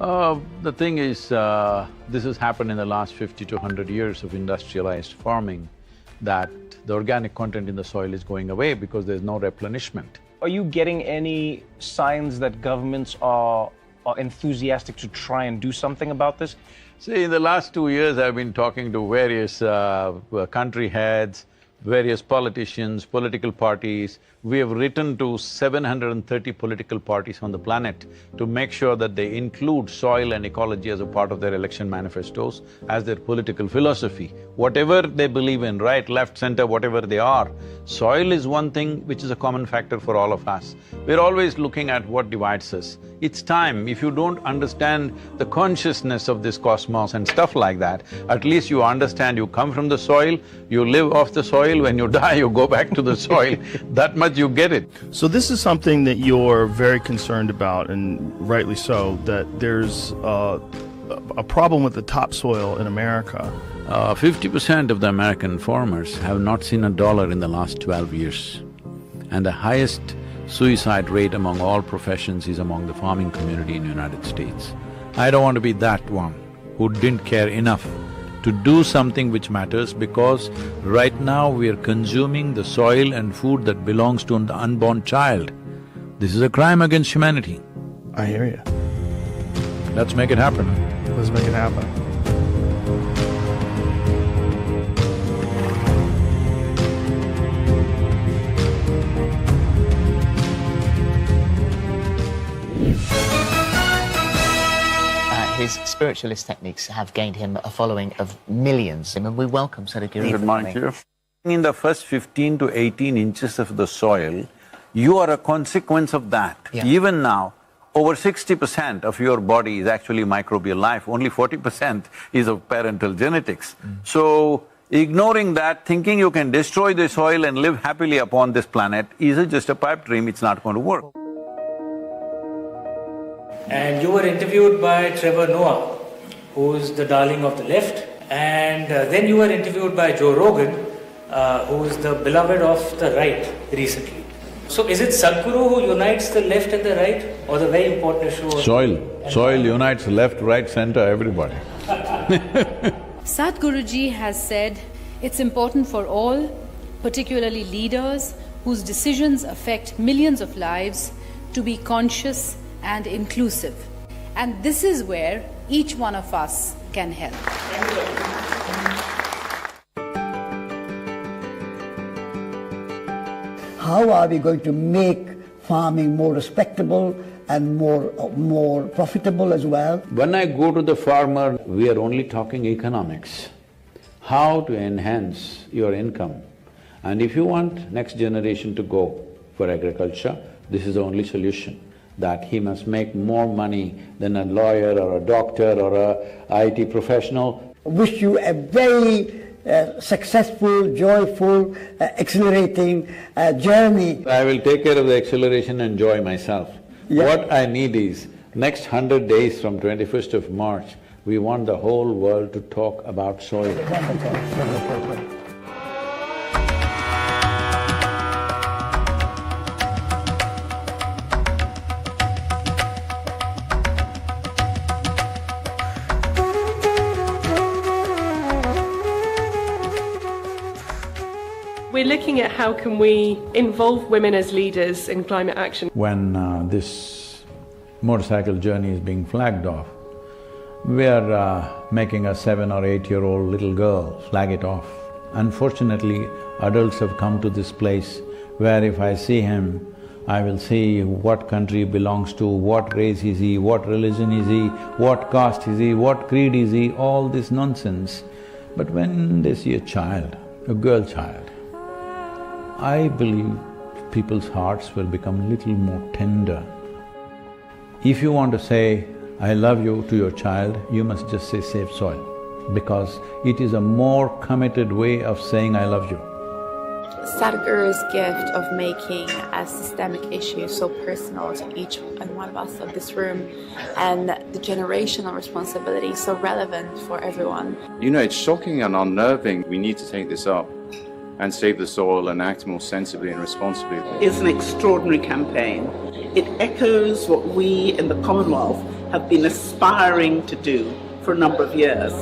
The thing is, this has happened in the last 50 to 100 years of industrialized farming, that the organic content in the soil is going away because there's no replenishment. Are you getting any signs that governments are enthusiastic to try and do something about this? See, in the last 2 years, I've been talking to various country heads, various politicians, political parties. We have written to 730 political parties on the planet to make sure that they include soil and ecology as a part of their election manifestos, as their political philosophy. Whatever they believe in, right, left, center, whatever they are, soil is one thing which is a common factor for all of us. We're always looking at what divides us. It's time, if you don't understand the consciousness of this cosmos and stuff like that, at least you understand you come from the soil, you live off the soil, when you die you go back to the soil, that much you get it. So this is something that you're very concerned about, and rightly so, that there's a problem with the topsoil in America. 50% of the American farmers have not seen $1 in the last 12 years. And the highest suicide rate among all professions is among the farming community in the United States. I don't want to be that one who didn't care enough to do something which matters, because right now we are consuming the soil and food that belongs to the unborn child. This is a crime against humanity. I hear you. Let's make it happen. Let's make it happen. His spiritualist techniques have gained him a following of millions. And we welcome Sadhguru. Good morning to you. In the first 15 to 18 inches of the soil, you are a consequence of that. Yeah. Even now, over 60% of your body is actually microbial life, only 40% is of parental genetics. So, ignoring that, thinking you can destroy the soil and live happily upon this planet is just a pipe dream, it's not going to work. And you were interviewed by Trevor Noah, who's the darling of the left, and then you were interviewed by Joe Rogan, who's the beloved of the right recently. So is it Sadhguru who unites the left and the right, or the very important issue of… Soil unites left, right, center, everybody. Sadhguruji has said it's important for all, particularly leaders whose decisions affect millions of lives, to be conscious and inclusive. And this is where each one of us can help. How are we going to make farming more respectable and more profitable as well? When I go to the farmer, we are only talking economics. How to enhance your income. And if you want next generation to go for agriculture, this is the only solution. That he must make more money than a lawyer or a doctor or a IT professional. Wish you a very successful, joyful, exhilarating journey. I will take care of the acceleration and joy myself. Yeah. What I need is, next 100 days from 21st of March, we want the whole world to talk about soil. We're looking at how can we involve women as leaders in climate action. When this motorcycle journey is being flagged off, we are making a 7 or 8-year-old little girl flag it off. Unfortunately, adults have come to this place where if I see him, I will see what country he belongs to, what race is he, what religion is he, what caste is he, what creed is he, all this nonsense. But when they see a child, a girl child, I believe people's hearts will become a little more tender. If you want to say, I love you to your child, you must just say save soil, because it is a more committed way of saying I love you. Sadhguru's gift of making a systemic issue so personal to each and one of us of this room, and the generational responsibility so relevant for everyone. You know, it's shocking and unnerving. We need to take this up and save the soil and act more sensibly and responsibly. It's an extraordinary campaign. It echoes what we in the Commonwealth have been aspiring to do for a number of years.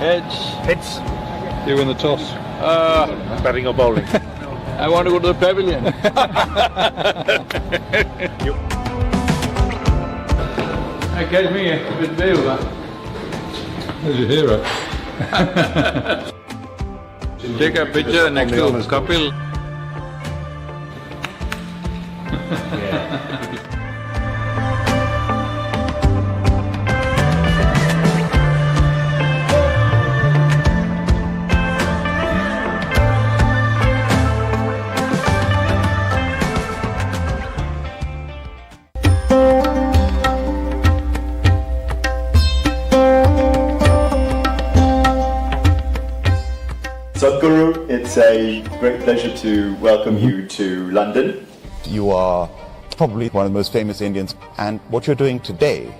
Heads. Heads. You win the toss. Batting or bowling? I want to go to the pavilion. Catch me with Deva. There's your hero. Take a picture next to Kapil. Sadhguru, it's a great pleasure to welcome you to London. You are probably one of the most famous Indians, and what you're doing today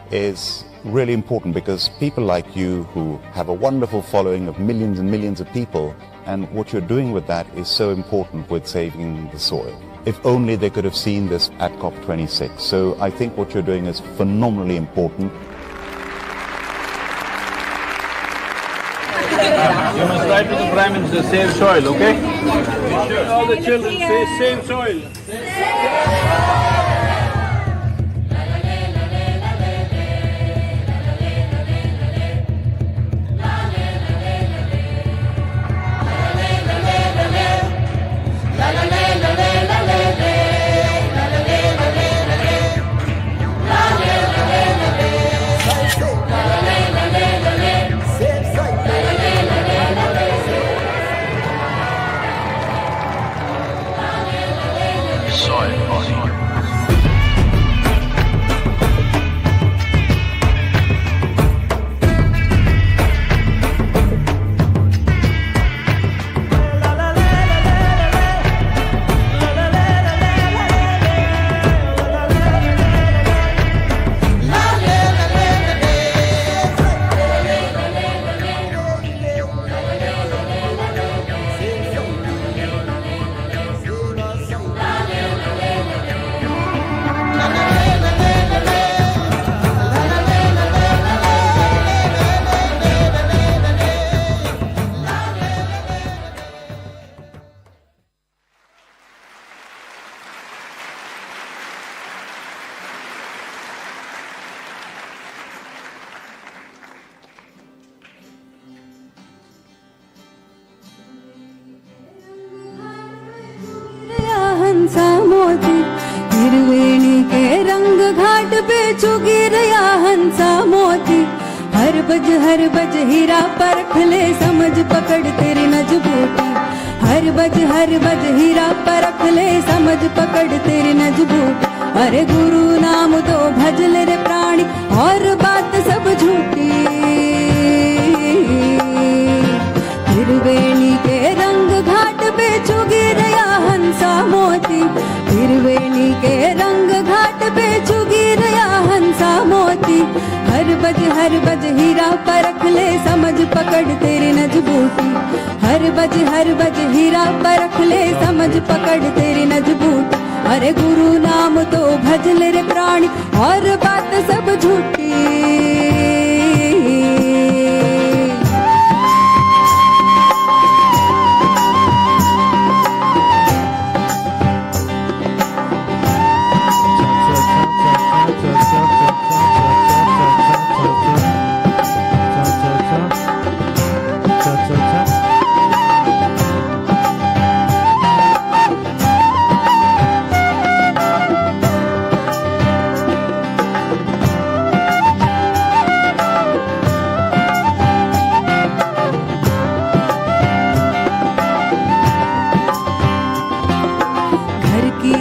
is really important because people like you who have a wonderful following of millions and millions of people, and what you're doing with that is so important with saving the soil. If only they could have seen this at COP26. So I think what you're doing is phenomenally important. You must write to the Brahmins to save soil, okay? All the children say save soil. हंसा मोती हिरवेणी के रंग घाट पे चुगी रया हंसा मोती हर बज हीरा परख ले समझ पकड़ तेरी नजबूती हर बज हीरा परख ले समझ पकड़ तेरी नजबूती अरे गुरु नाम तो भज ले रे प्राणी और बात सब झूठी हिरवेणी के रंग घाट पे चुगी रया हंसा मोती हिरवेणी के रंग घाट पे चुगी रया हंसा मोती हर बज हीरा परख ले समझ पकड़ तेरी नजबूती हर बज हीरा परख ले समझ पकड़ तेरी नजबूती अरे गुरु नाम तो भज ले रे प्राणी और बात सब झूठी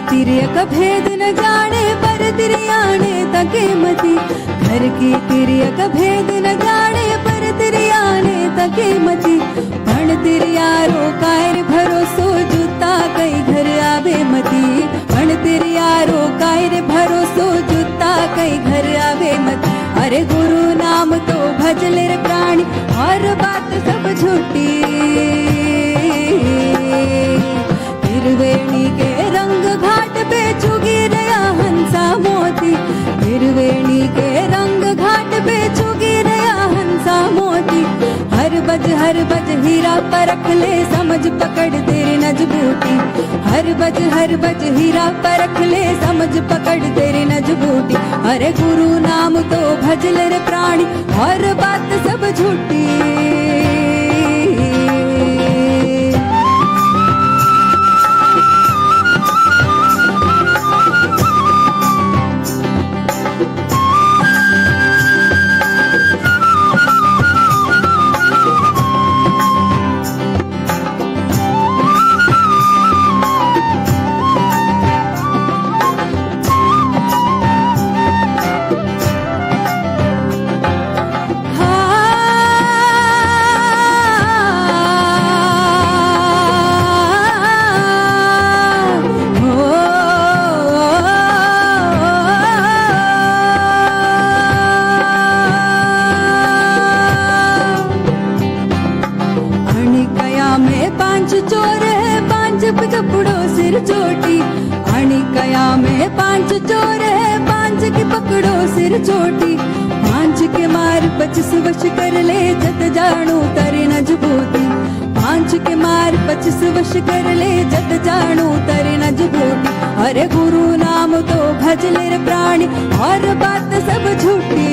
तिर्यक भेद न जाने पर तिरियाने तके मती घर की तिर्यक भेद न जाने पर तिरियाने तके मती पण तिरियारो कायर भरोसो जूता कई घर आवे मती पण तिरियारो कायर भरोसो जूता कई घर आवे मती अरे गुरु नाम तो भज ले रे प्राणी और बात सब झूठी हर बज हीरा परख ले समझ पकड़ तेरी नजबूती हर बज हीरा परख ले समझ पकड़ तेरी नजबूती अरे गुरु नाम तो भज ले रे प्राणी और बात सब झूठी पकड़ो सिर चोटी आणि कया में पांच चोर है पांच की पकड़ो सिर चोटी पांच के मार 25 वश कर ले जत जानू तरी नजबूती पांच के मार 25 वश कर ले जत जानू तरी नजबूती अरे गुरु नाम तो भज ले रे प्राणी और बात सब झूठी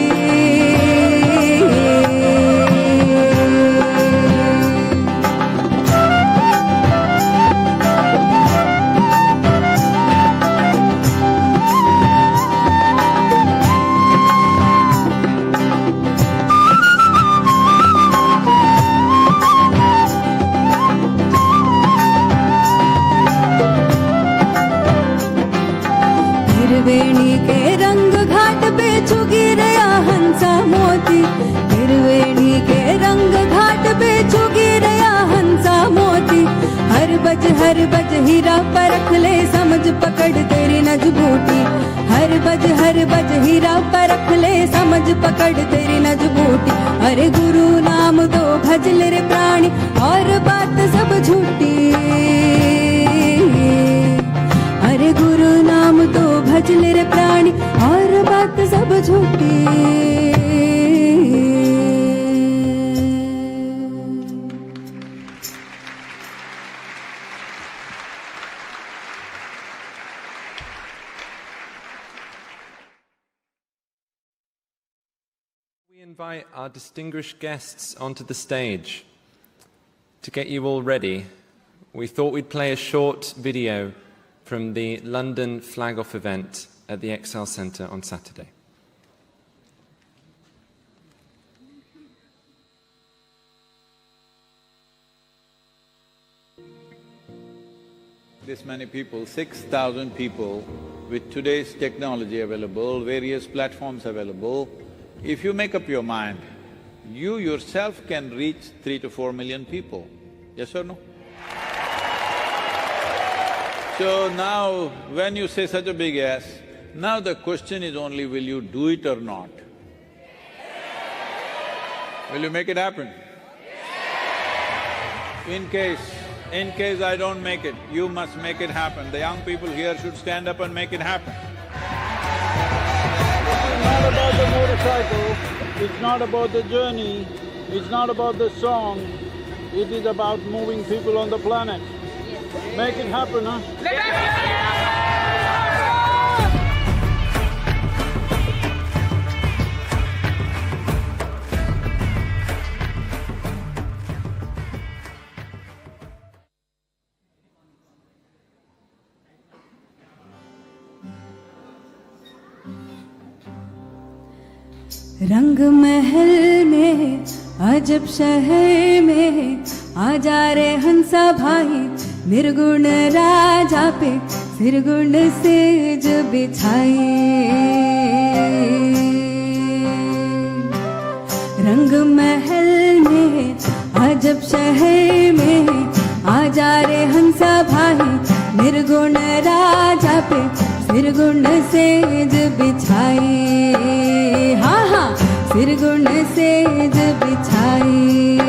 त्रिवेणी के रंग घाट पे चुगी रया हंसा मोती त्रिवेणी के रंग घाट पे चुगी रया हंसा मोती हर बज हीरा परख ले समझ पकड़ तेरी नजबूती हर बज हीरा परख ले समझ पकड़ तेरी नजबूती अरे गुरु नाम तो भज ले रे प्राणी और बात सब झूठी अरे गुरु नाम तो भज ले रे प्राणी और बात सब झूठी We invite our distinguished guests onto the stage. To get you all ready, we thought we'd play a short video from the London flag-off event at the Excel Centre on Saturday. This many people, 6,000 people, with today's technology available, various platforms available, if you make up your mind, you yourself can reach 3 to 4 million people. Yes or no? So now, when you say such a big yes, now the question is only, will you do it or not? Will you make it happen? In case I don't make it, you must make it happen. The young people here should stand up and make it happen. It's not about the motorcycle, it's not about the journey, it's not about the song, it is about moving people on the planet. Make it happen, huh? रंग महल में अजब शहर में आ जा रे हंसा भाई निर्गुण राजा पे सिरगुण सेज बिछाई रंग महल में अजब शहर में आ जा रे हंसा भाई निर्गुण राजा पे सिरगुण सेज बिछाई हाँ हाँ सिरगुण सेज बिछाई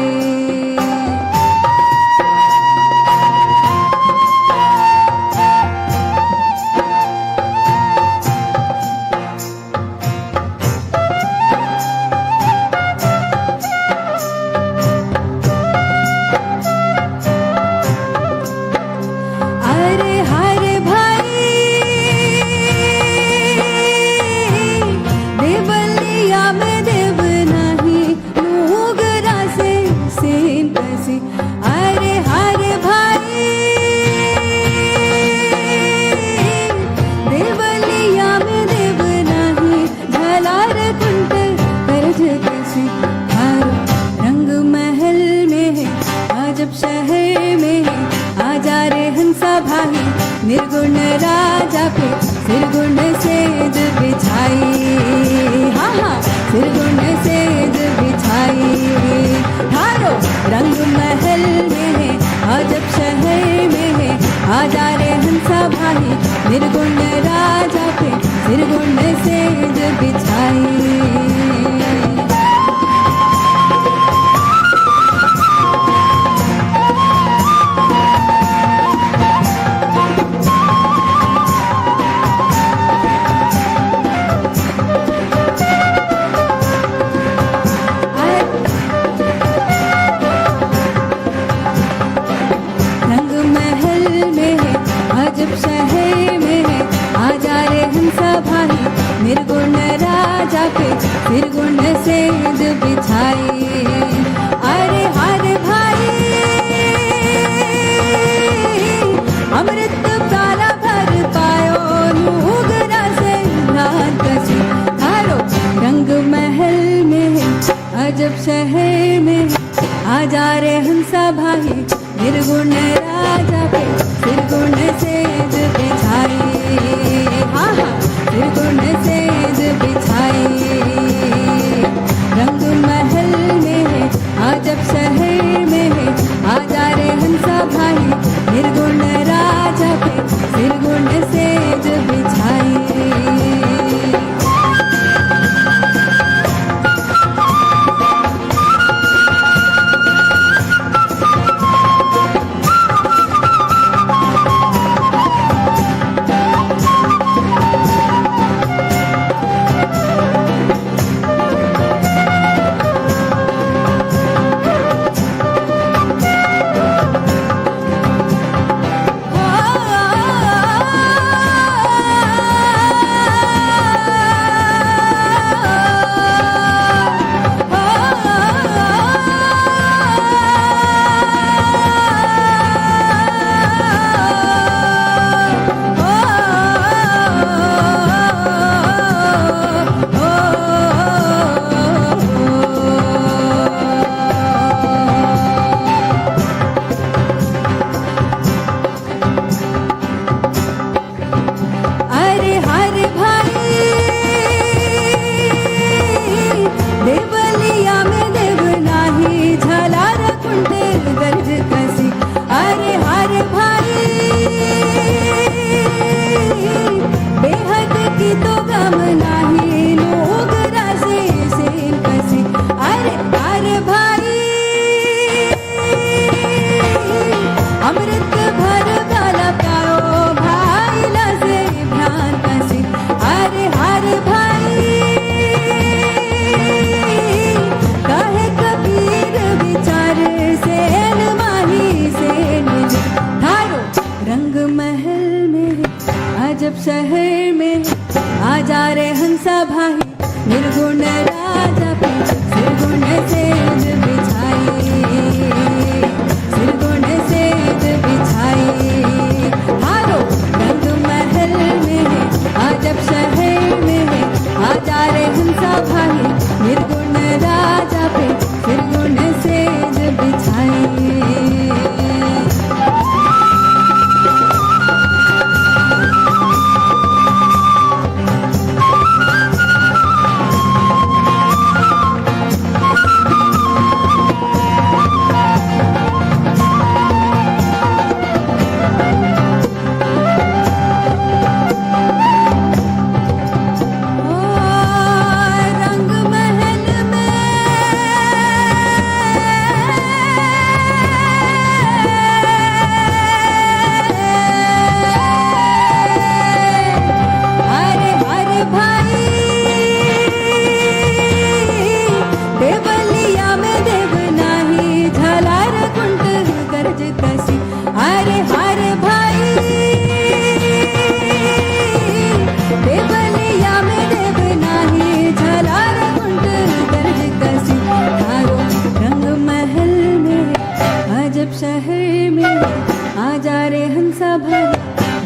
रे हंसा भाई निर्गुण राजा पे सिरगुण सेज बिछाई हाँ हाँ सिरगुण सेज बिछाई थारो रंग महल में है अजब शहर में है आजा रे हंसा भाई निर्गुण राजा पे सिरगुण सेज बिछाई निर्गुण राजा पे निर्गुण सेज बिछाई अरे हर भाई अमृत प्याला भर पायो नूगरा से रात कसी थारो रंग महल में अजब शहर में आजा रे हंसा भाई निर्गुण राजा पे निर्गुण सेज बिछाई हाँ हाँ निर्गुण सेज बिछाई रंग महल में है अजब शहर में है आजा रे हंसा भाई निर्गुण राजा पे निर्गुण सेज बिछाई शहर में आजा रे हंसा भाई निर्गुण राजा पे सिरगुण सेज बिछाई सिरगुण सेज बिछाई हारो रंग महल में है अजब शहर में है आजा रे हंसा भाई निर्गुण राजा पे सिरगुण सेज बिछाई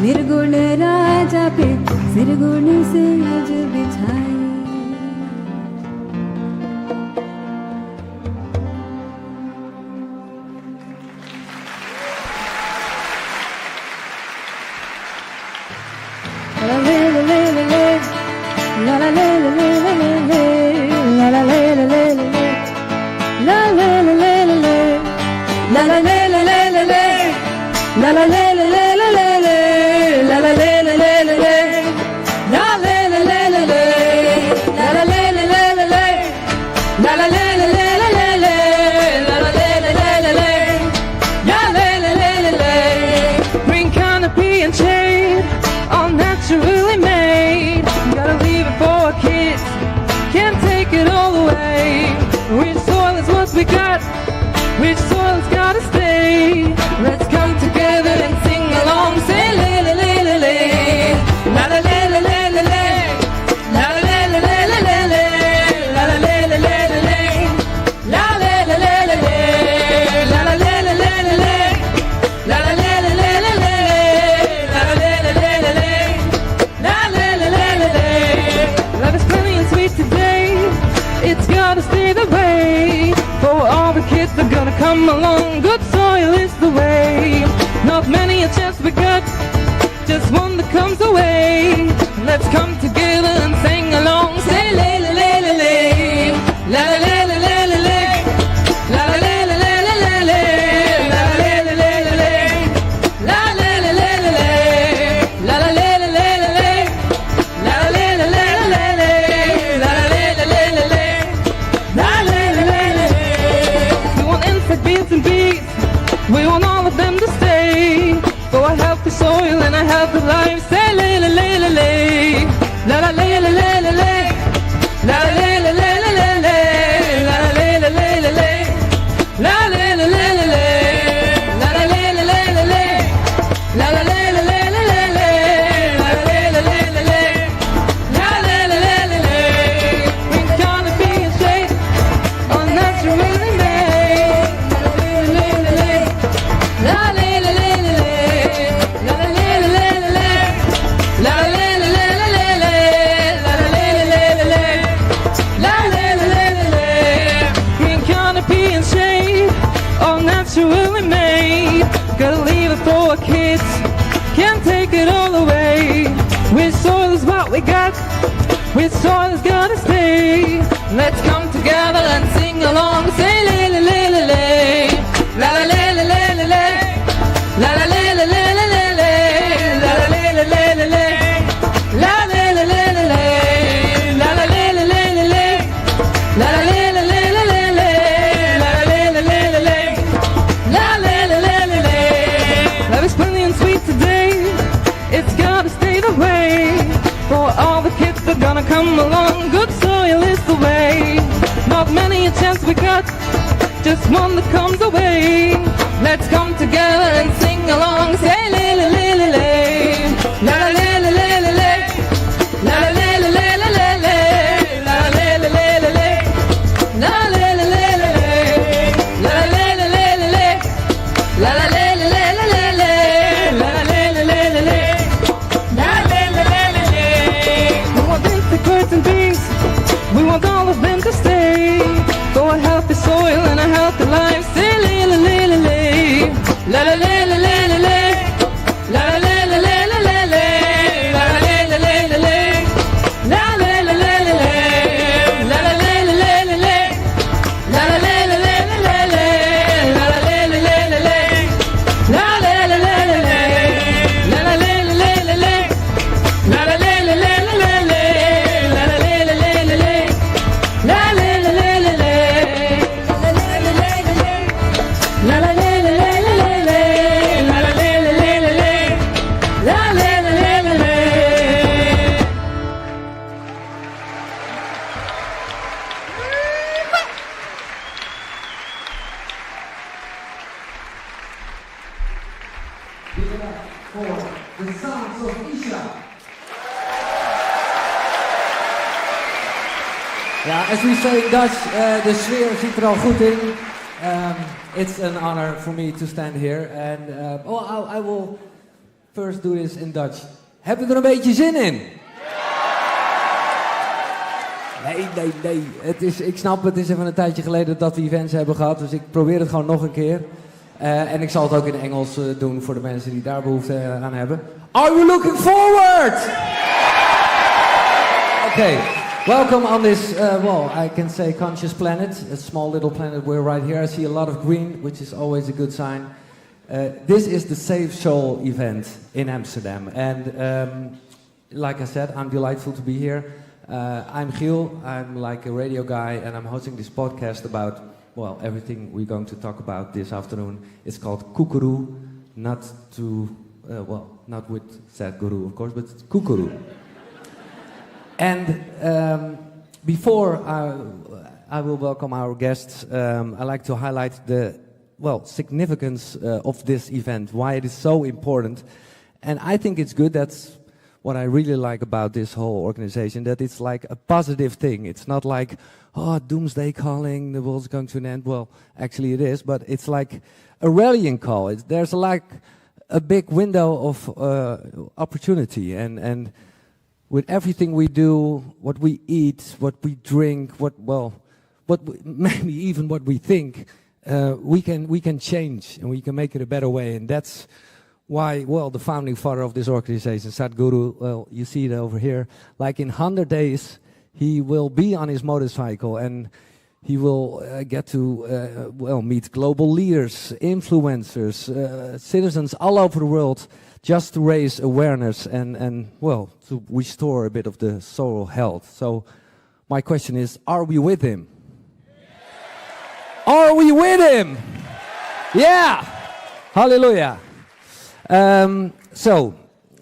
निर्गुण राजा पे सिरगुण सेज बिछाई। Green canopy and shade, all naturally made. Gotta leave it for kids, can't take it all away. Rich soil is what we got, rich soil's gotta stay. Let's come together and sing along, say le le le le le, la la le le le le le, la la le le le le le, la la le le le le le, la le le le le le, la la le le le le le, la la le le le le le, la la le le le le le, la le le le le le. Love is plenty and sweet today, it's gotta stay the way. For all the kids that are gonna come along, good soil is the way. Not many a chance we got, just one that comes away. Let's come together and sing along, say le le le le le, la la le le le le le, la la le le le le le le, la la le le le le le, la le le le le le, la la le le le le le, la la le le le le le, la la le le le le le, la le le le le. We want insect beans and bees, we want all of them to stay. For a healthy soil and a healthy life, say le le le le le, la la le le le le le, la la le le le le le, la la le le le le le, la le le le le le, la la le le le le le, la la le le le le le, la la le le le le le, la le le le le le. Green canopy and shade, all naturally made. La le le le le le, la le le le le le, la le le le le le, la le le le le le, la le le le le le. Green canopy and shade, all naturally made. Gotta leave it for our kids, can't take it all away. Rich soil is what we got, rich soil has gotta stay. Let's come together and sing along, say le le le le le, la la le le le le le, la la le le le le le le, la la le le le le le, la le le le le le, la la le le le le le, la la le le le le le, la la le le le le le, la le le le le le. Love is plenty and sweet today, it's gotta stay the way. For all the kids that are gonna come along, good soil is the way. Not many a chance we got, just one that comes away. Let's come together and sing along, say le le le le le, la la le le le le le, la la le le le le le, la la le le le le le, la le le le le le, la la le le le le le, la la le le le le le, la la le le le le le, la le le le le le. We want insect birds and bees, we want all of them to stay. For a healthy soil and a healthy life, say le le le le le, la la le le le le le, la la le le le le le, la la le le le le le, la le le le le le, la la le le le le le, la la le le le le le, la la le le le le le, la le le le le le, la la le le le le le, la la le le le le le, la la le le le le le, la le le le le le, la la le le le le le, la la le le le le le, la le le le le le. Give it up for the sounds of Isha. Ja, as we say in Dutch, de sfeer zit er al goed in. It's an honor for me to stand here. And I will first do this in Dutch. Heb je er een beetje zin in? Nee. Ik snap, het is even een tijdje geleden dat we events hebben gehad. Dus ik probeer het gewoon nog een keer. En ik zal het ook in Engels doen voor de mensen die daar behoefte aan hebben. Are we looking forward? Okay, welcome on this, well, I can say conscious planet, a small little planet. We're right here. I see a lot of green, which is always a good sign. This is the Save Soul event in Amsterdam. And like I said, I'm delightful to be here. I'm Giel, I'm like a radio guy, and I'm hosting this podcast about, well, everything we're going to talk about this afternoon. It's called Kukuru, not to, well, not with Sadhguru, of course, but Kukuru. And before I will welcome our guests, I like to highlight the, well, significance of this event, why it is so important. And I think it's good, that's what I really like about this whole organization, that it's like a positive thing. It's not like, oh, doomsday calling, the world's going to an end. Well, actually it is, but it's like a rallying call. There's like a big window of opportunity, and with everything we do, what we eat, what we drink, maybe even what we think, we can change and we can make it a better way. And that's why, well, the founding father of this organization, Sadhguru, well, you see it over here, like in 100 days, he will be on his motorcycle and he will get to, well, meet global leaders, influencers, citizens all over the world, just to raise awareness and, well, to restore a bit of the soul health. So my question is, are we with him? Are we with him? Yeah! Hallelujah! So,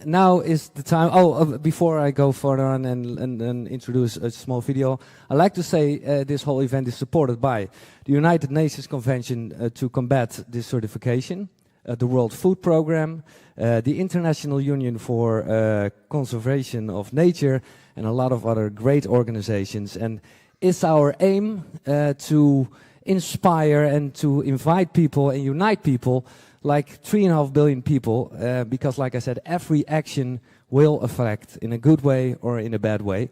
now is the time. Before I go further on and introduce a small video, I'd like to say this whole event is supported by the United Nations Convention to Combat Desertification, the World Food Programme, the International Union for Conservation of Nature, and a lot of other great organizations. And it's our aim to inspire and to invite people and unite people, like 3.5 billion people, because like I said, every action will affect in a good way or in a bad way.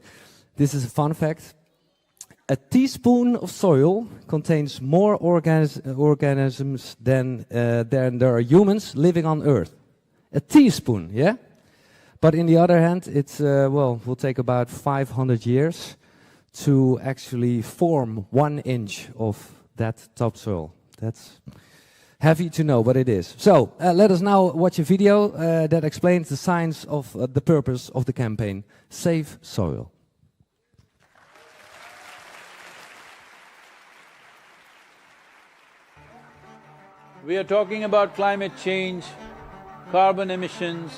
This is a fun fact. A teaspoon of soil contains more organisms than there are humans living on Earth. A teaspoon, yeah? But on the other hand, it's, well, will take about 500 years to actually form 1 inch of that topsoil. That's heavy to know, but it is. So, let us now watch a video that explains the science of the purpose of the campaign, Save Soil. We are talking about climate change, carbon emissions,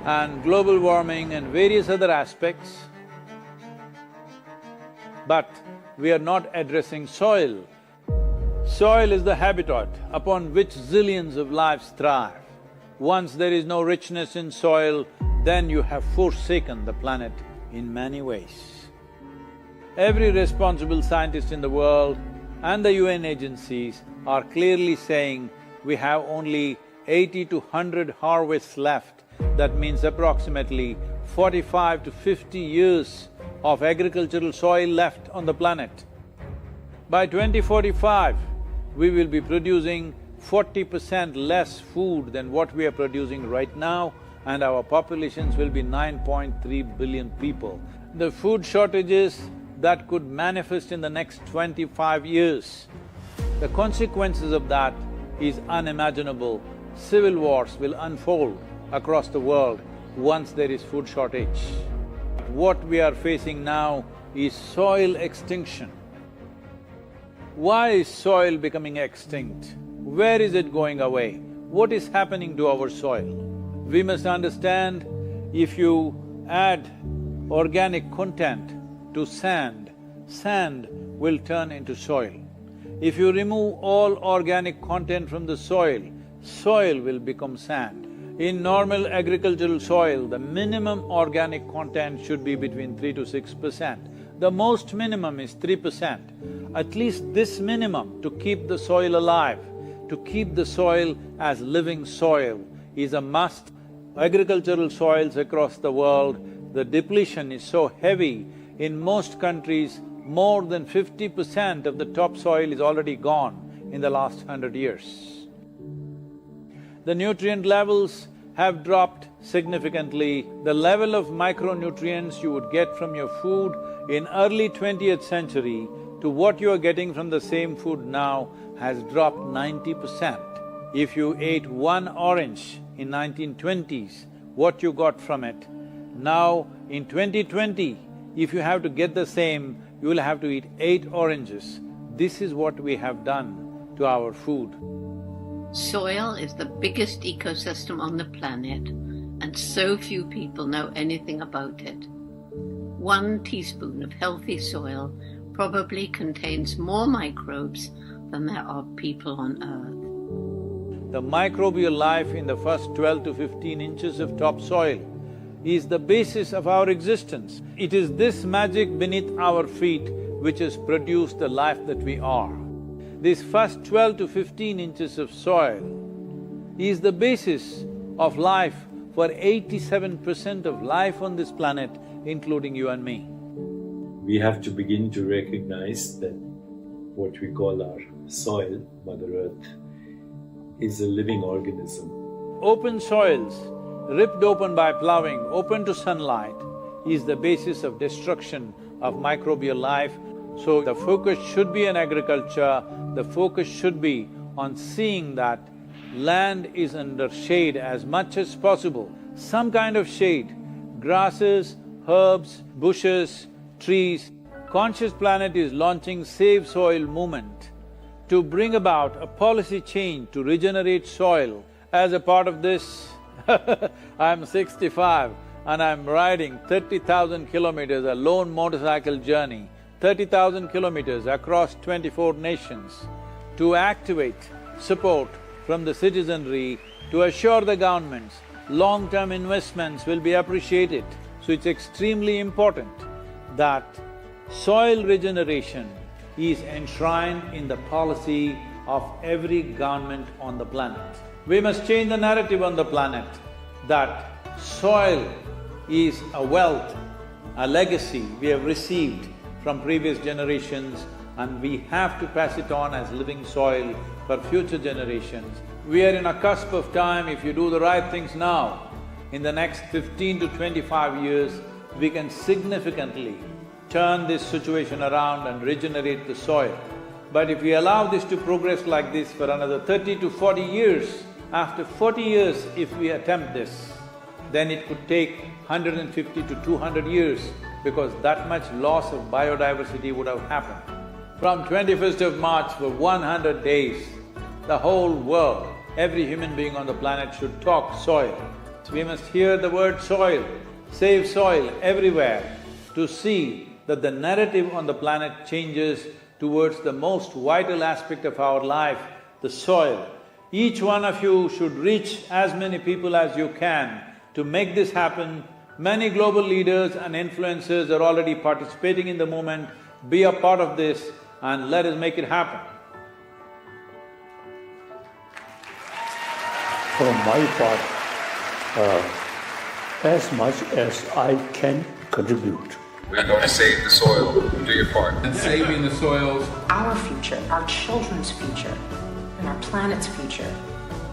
and global warming and various other aspects, but we are not addressing soil. Soil is the habitat upon which zillions of lives thrive. Once there is no richness in soil, then you have forsaken the planet in many ways. Every responsible scientist in the world and the UN agencies are clearly saying we have only 80 to 100 harvests left. That means approximately 45 to 50 years of agricultural soil left on the planet. By 2045, we will be producing 40% less food than what we are producing right now, and our populations will be 9.3 billion people. The food shortages that could manifest in the next 25 years, the consequences of that is unimaginable. Civil wars will unfold across the world once there is food shortage. What we are facing now is soil extinction. Why is soil becoming extinct? Where is it going away? What is happening to our soil? We must understand, if you add organic content to sand, sand will turn into soil. If you remove all organic content from the soil, soil will become sand. In normal agricultural soil, the minimum organic content should be between 3 to 6%. The most minimum is 3%. At least this minimum to keep the soil alive, to keep the soil as living soil is a must. Agricultural soils across the world, the depletion is so heavy. In most countries, more than 50% of the topsoil is already gone. in the last 100 years. The nutrient levels have dropped significantly. The level of micronutrients you would get from your food in early 20th century to what you are getting from the same food now has dropped 90%. If you ate one orange in 1920s, what you got from it, now in 2020, if you have to get the same, you will have to eat 8 oranges. This is what we have done to our food. Soil is the biggest ecosystem on the planet, and so few people know anything about it. 1 teaspoon of healthy soil probably contains more microbes than there are people on Earth. The microbial life in the first 12 to 15 inches of topsoil is the basis of our existence. It is this magic beneath our feet which has produced the life that we are. This first 12 to 15 inches of soil is the basis of life for 87% of life on this planet, including you and me. We have to begin to recognize that what we call our soil, Mother Earth, is a living organism. Open soils, ripped open by plowing, open to sunlight, is the basis of destruction of microbial life. So the focus should be on agriculture, the focus should be on seeing that land is under shade as much as possible, some kind of shade, grasses, herbs, bushes, trees. Conscious Planet is launching Save Soil movement to bring about a policy change to regenerate soil. As a part of this, I'm 65 and I'm riding 30,000 kilometers, a lone motorcycle journey, 30,000 kilometers across 24 nations to activate support from the citizenry to assure the governments long-term investments will be appreciated. So it's extremely important that soil regeneration is enshrined in the policy of every government on the planet. We must change the narrative on the planet that soil is a wealth, a legacy we have received from previous generations, and we have to pass it on as living soil for future generations. We are in a cusp of time. If you do the right things now, in the next 15 to 25 years, we can significantly turn this situation around and regenerate the soil. But if we allow this to progress like this for another 30 to 40 years, after 40 years if we attempt this, then it could take 150 to 200 years because that much loss of biodiversity would have happened. From 21st of March for 100 days, the whole world, every human being on the planet should talk soil. So we must hear the word soil, save soil everywhere to see that the narrative on the planet changes towards the most vital aspect of our life, the soil. Each one of you should reach as many people as you can to make this happen. Many global leaders and influencers are already participating in the movement. Be a part of this and let us make it happen. For my part, as much as I can contribute. We're going to save the soil. Do your part. And saving the soils. Our future, our children's future, and our planet's future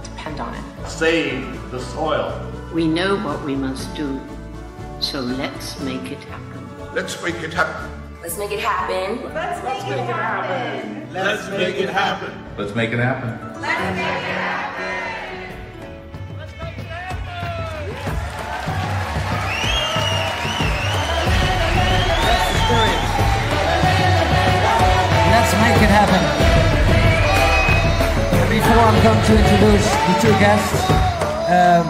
depend on it. Save the soil. We know what we must do, so let's make it happen. Let's make it happen. Let's make it happen. Let's make it happen. Let's make it happen. Let's make it happen. Let's make it happen. Let's make it happen. Before I'm going to introduce the two guests,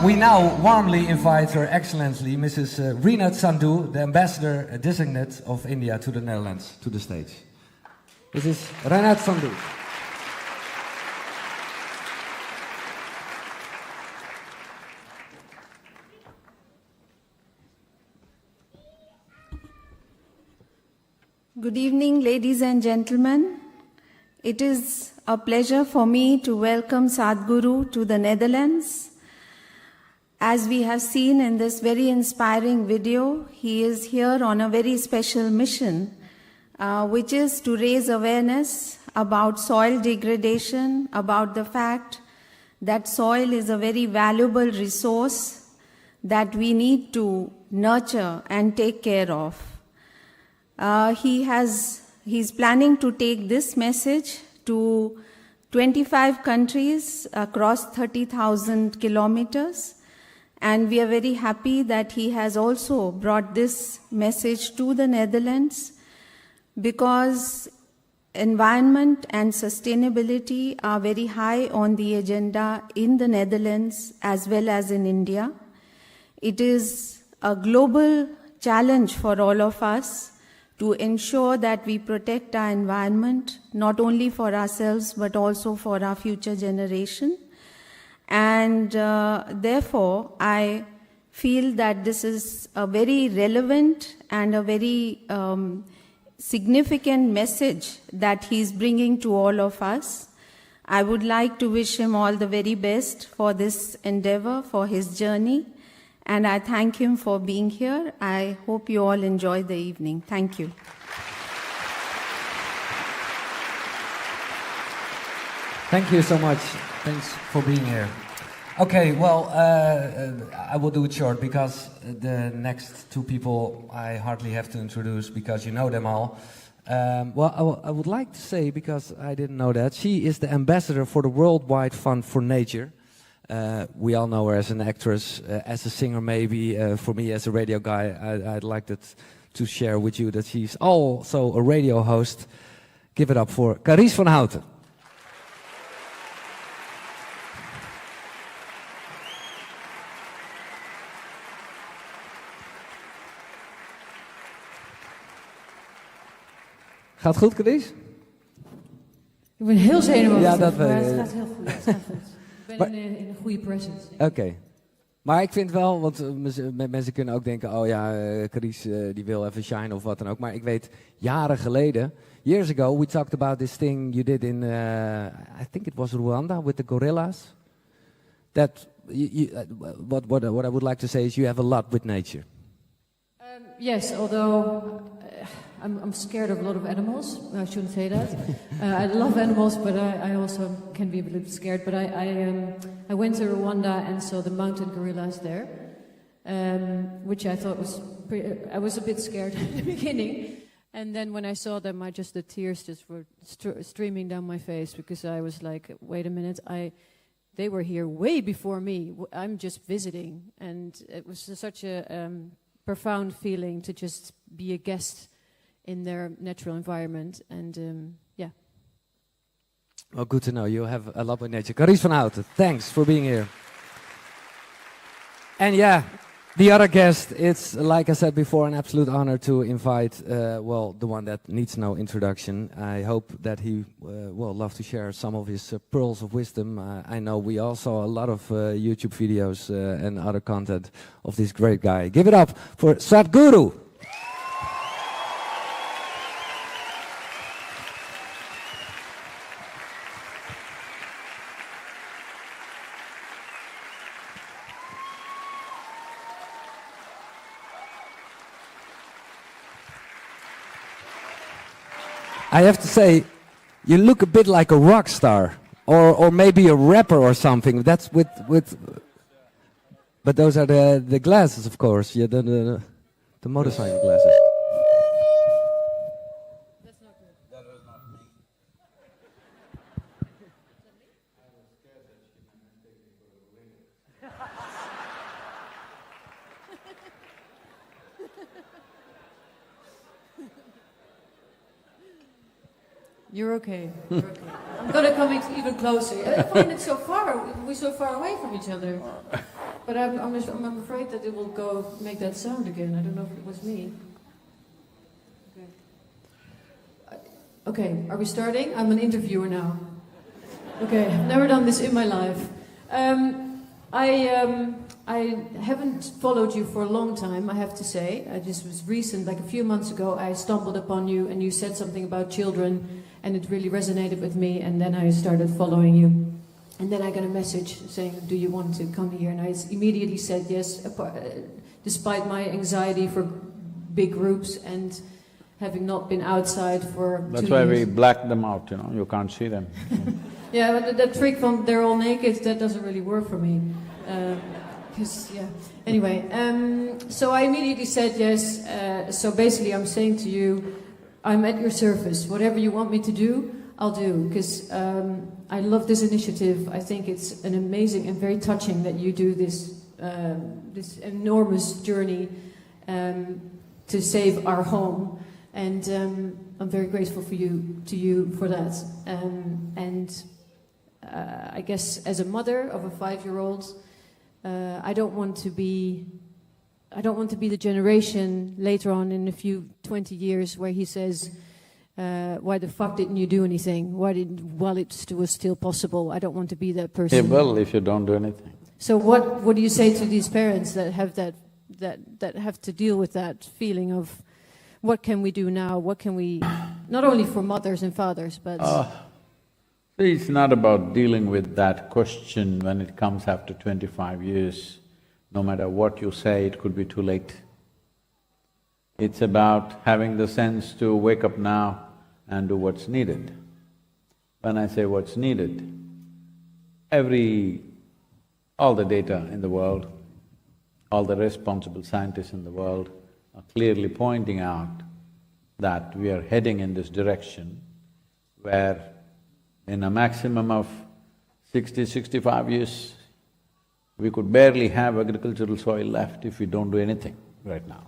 we now warmly invite Her Excellency Mrs. Reenat Sandhu, the Ambassador Designate of India to the Netherlands, to the stage. Mrs. Reenat Sandhu. Good evening, ladies and gentlemen. It is a pleasure for me to welcome Sadhguru to the Netherlands. As we have seen in this very inspiring video, he is here on a very special mission which is to raise awareness about soil degradation, about the fact that soil is a very valuable resource that we need to nurture and take care of. He's planning to take this message to 25 countries across 30,000 kilometers. And we are very happy that he has also brought this message to the Netherlands, because environment and sustainability are very high on the agenda in the Netherlands as well as in India. It is a global challenge for all of us to ensure that we protect our environment, not only for ourselves but also for our future generation. And therefore, I feel that this is a very relevant and a very significant message that he's bringing to all of us. I would like to wish him all the very best for this endeavor, for his journey, and I thank him for being here. I hope you all enjoy the evening. Thank you. Thank you so much. Thanks for being here. Okay, well, I will do it short because the next two people I hardly have to introduce because you know them all. Well, I would like to say, because I didn't know that, she is the ambassador for the Worldwide Fund for Nature. We all know her as an actress, as a singer maybe. For me as a radio guy, I'd like to share with you that she's also a radio host. Give it up for Carice van Houten. Gaat goed, Carice? Ik ben heel zenuwachtig, ja, dat maar weet het gaat heel goed. Het gaat goed. Ik ben in een goede presence. Oké. Maar ik vind wel, want mensen kunnen ook denken, oh ja, Carice die wil even shine of wat dan ook. Maar ik weet, jaren geleden, years ago, we talked about this thing you did in, I think it was Rwanda with the gorillas. That, what I would like to say is you have a lot with nature. Yes, although I'm scared of a lot of animals. I shouldn't say that. I love animals, but I also can be a little scared. But I went to Rwanda and saw the mountain gorillas there, which I thought was I was a bit scared at the beginning. And then when I saw them, the tears just were streaming down my face, because I was like, wait a minute, they were here way before me. I'm just visiting. And it was such a profound feeling to just be a guest in their natural environment, and yeah. Well, good to know. You have a lot with nature. Carice van Houten, thanks for being here. And yeah, the other guest, it's, like I said before, an absolute honor to invite, well, the one that needs no introduction. I hope that he will love to share some of his pearls of wisdom. I know we all saw a lot of YouTube videos and other content of this great guy. Give it up for Sadhguru. I have to say, you look a bit like a rock star, or maybe a rapper or something. That's with but those are the glasses, of course. Yeah, the motorcycle glasses. That's not good. That was not me. I was scared that she might take me for a winner. You're okay. You're okay. I'm gonna come even closer. I find it so far. We're so far away from each other. But I'm afraid that it will make that sound again. I don't know if it was me. Okay, are we starting? I'm an interviewer now. Okay, I've never done this in my life. I haven't followed you for a long time, I have to say. This was recent, like a few months ago, I stumbled upon you and you said something about children, and it really resonated with me, and then I started following you. And then I got a message saying, do you want to come here? And I immediately said yes, despite my anxiety for big groups, and having not been outside for That's 2 why years. we black them out, you can't see them. Yeah, but that trick from they're all naked, that doesn't really work for me. Anyway, so I immediately said yes. So basically I'm saying to you, I'm at your service. Whatever you want me to do, I'll do. Because I love this initiative. I think it's an amazing and very touching that you do this this enormous journey to save our home. And I'm very grateful to you for that. I guess as a mother of a 5-year-old, I don't want to be the generation later on in a few 20 years where he says, why the fuck didn't you do anything? While it was still possible? I don't want to be that person. Yeah, well, if you don't do anything. So what do you say to these parents that have that have to deal with that feeling of what can we do now? What can we, not only for mothers and fathers, but… See, it's not about dealing with that question when it comes after 25 years. No matter what you say, it could be too late. It's about having the sense to wake up now and do what's needed. When I say what's needed, all the data in the world, all the responsible scientists in the world are clearly pointing out that we are heading in this direction where in a maximum of 65 years, we could barely have agricultural soil left if we don't do anything right now.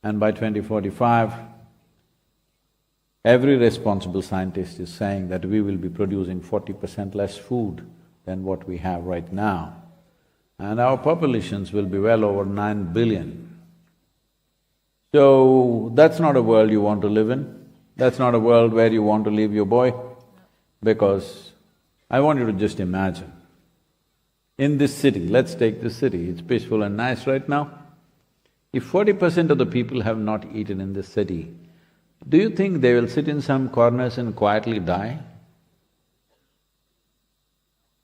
And by 2045, every responsible scientist is saying that we will be producing 40% less food than what we have right now. And our populations will be well over 9 billion. So, that's not a world you want to live in. That's not a world where you want to leave your boy. Because I want you to just imagine, in this city, let's take this city, it's peaceful and nice right now. If 40% of the people have not eaten in this city, do you think they will sit in some corners and quietly die?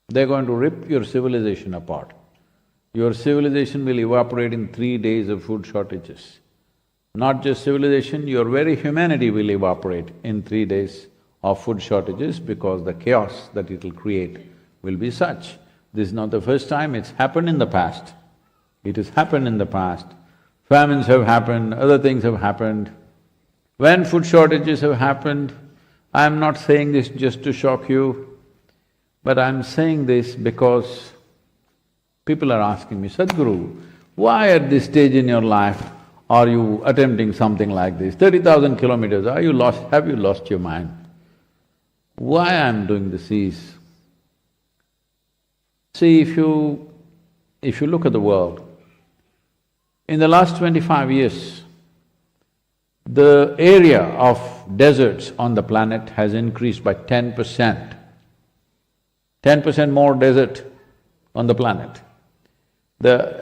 They're going to rip your civilization apart. Your civilization will evaporate in 3 days of food shortages. Not just civilization, your very humanity will evaporate in 3 days of food shortages because the chaos that it'll create will be such. This is not the first time, it's happened in the past. It has happened in the past. Famines have happened, other things have happened. When food shortages have happened, I'm not saying this just to shock you, but I'm saying this because people are asking me, Sadhguru, why at this stage in your life are you attempting something like this? 30,000 kilometers, have you lost your mind? Why I'm doing this is, see, if you look at the world, in the last 25 years, the area of deserts on the planet has increased by 10%. 10% more desert on the planet. The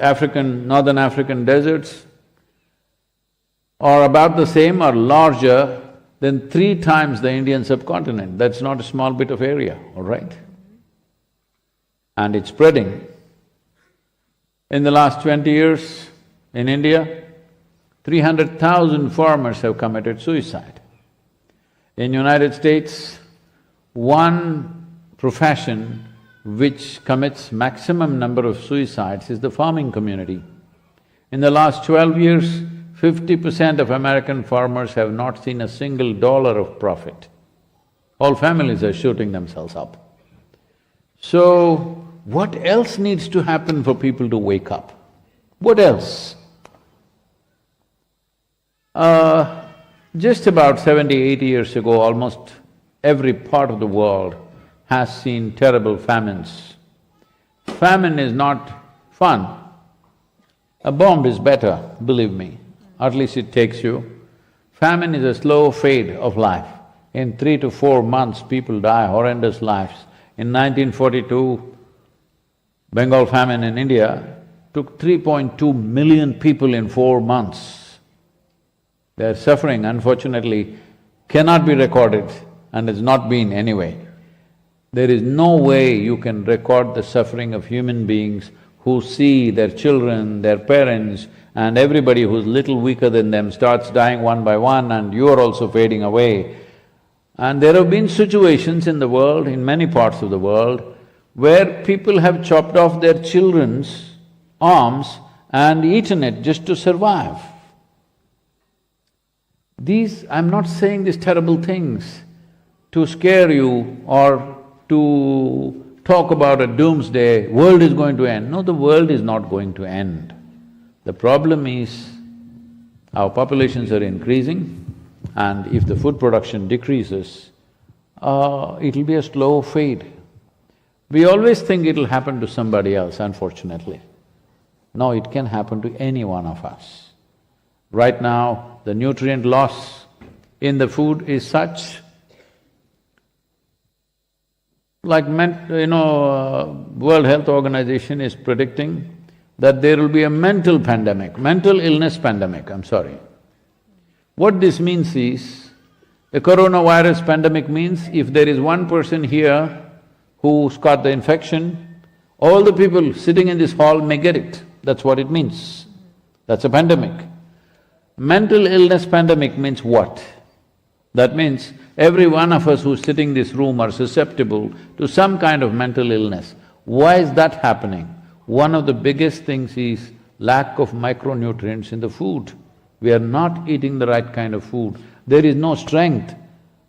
northern African deserts are about the same or larger than 3 times the Indian subcontinent. That's not a small bit of area, all right? And it's spreading. In the last 20 years, in India, 300,000 farmers have committed suicide. In United States, one profession which commits maximum number of suicides is the farming community. In the last 12 years, 50% of American farmers have not seen a single dollar of profit. All families are shooting themselves up. So, what else needs to happen for people to wake up? What else? Just about 70, 80 years ago, almost every part of the world has seen terrible famines. Famine is not fun. A bomb is better, believe me. At least it takes you. Famine is a slow fade of life. In 3 to 4 months, people die horrendous lives. In 1942, Bengal famine in India took 3.2 million people in 4 months. Their suffering, unfortunately, cannot be recorded and has not been anyway. There is no way you can record the suffering of human beings who see their children, their parents, and everybody who's little weaker than them starts dying one by one, and you are also fading away. And there have been situations in the world, in many parts of the world, where people have chopped off their children's arms and eaten it just to survive. I'm not saying these terrible things to scare you or to talk about a doomsday, world is going to end. No, the world is not going to end. The problem is, our populations are increasing, and if the food production decreases, it'll be a slow fade. We always think it'll happen to somebody else, unfortunately. No, it can happen to any one of us. Right now, the nutrient loss in the food is such, like World Health Organization is predicting that there will be a mental illness pandemic, I'm sorry. What this means is, the coronavirus pandemic means if there is one person here who's got the infection, all the people sitting in this hall may get it. That's what it means. That's a pandemic. Mental illness pandemic means what? That means every one of us who's sitting in this room are susceptible to some kind of mental illness. Why is that happening? One of the biggest things is lack of micronutrients in the food. We are not eating the right kind of food. There is no strength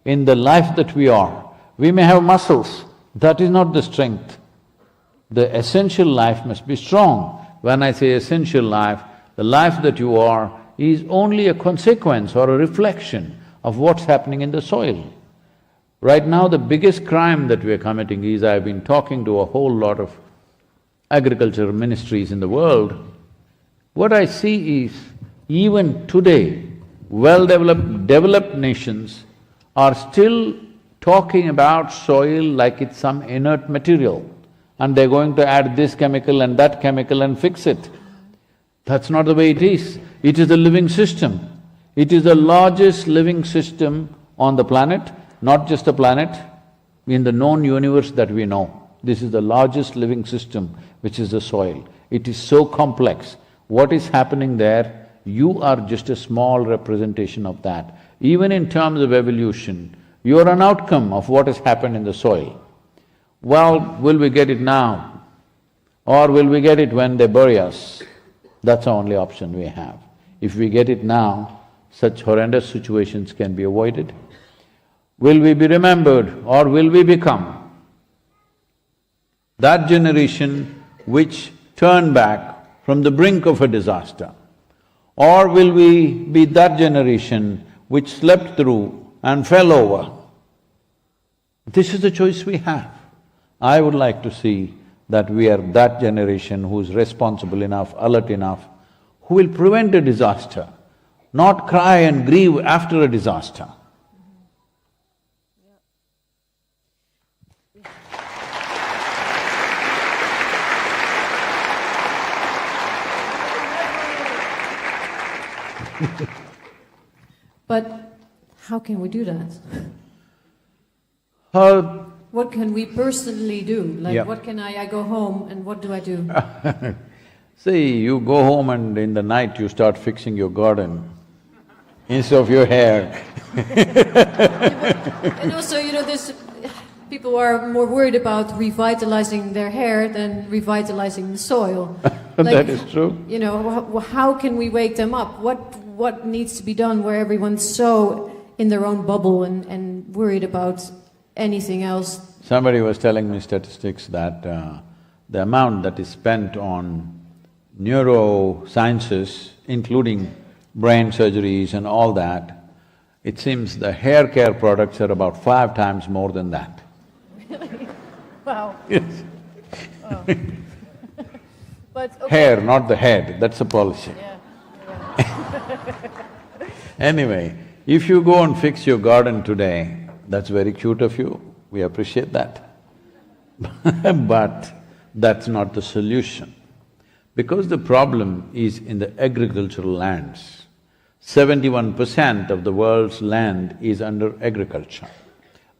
in the life that we are. We may have muscles, that is not the strength. The essential life must be strong. When I say essential life, the life that you are is only a consequence or a reflection of what's happening in the soil. Right now, the biggest crime that we are committing is, I've been talking to a whole lot of agriculture ministries in the world. What I see is, even today, developed nations are still talking about soil like it's some inert material, and they're going to add this chemical and that chemical and fix it. That's not the way it is. It is a living system. It is the largest living system on the planet, not just the planet, in the known universe that we know. This is the largest living system, which is the soil. It is so complex. What is happening there, you are just a small representation of that. Even in terms of evolution, you are an outcome of what has happened in the soil. Well, will we get it now? Or will we get it when they bury us? That's the only option we have. If we get it now, such horrendous situations can be avoided. Will we be remembered, or will we become that generation which turned back from the brink of a disaster? Or will we be that generation which slept through and fell over? This is the choice we have. I would like to see that we are that generation who's responsible enough, alert enough, who will prevent a disaster, not cry and grieve after a disaster. But how can we do that? What can we personally do? Like, what can I go home and what do I do? See, you go home and in the night you start fixing your garden instead of your hair. And also, there's… people are more worried about revitalizing their hair than revitalizing the soil. That is true. How can we wake them up? What needs to be done where everyone's so in their own bubble and worried about anything else? Somebody was telling me statistics that the amount that is spent on neurosciences, including brain surgeries and all that, it seems the hair care products are about 5 times more than that. Really? Wow. Yes. Oh. But okay. Hair, not the head, that's a policy. Yeah. Anyway, if you go and fix your garden today, that's very cute of you, we appreciate that. But that's not the solution. Because the problem is in the agricultural lands. 71% of the world's land is under agriculture.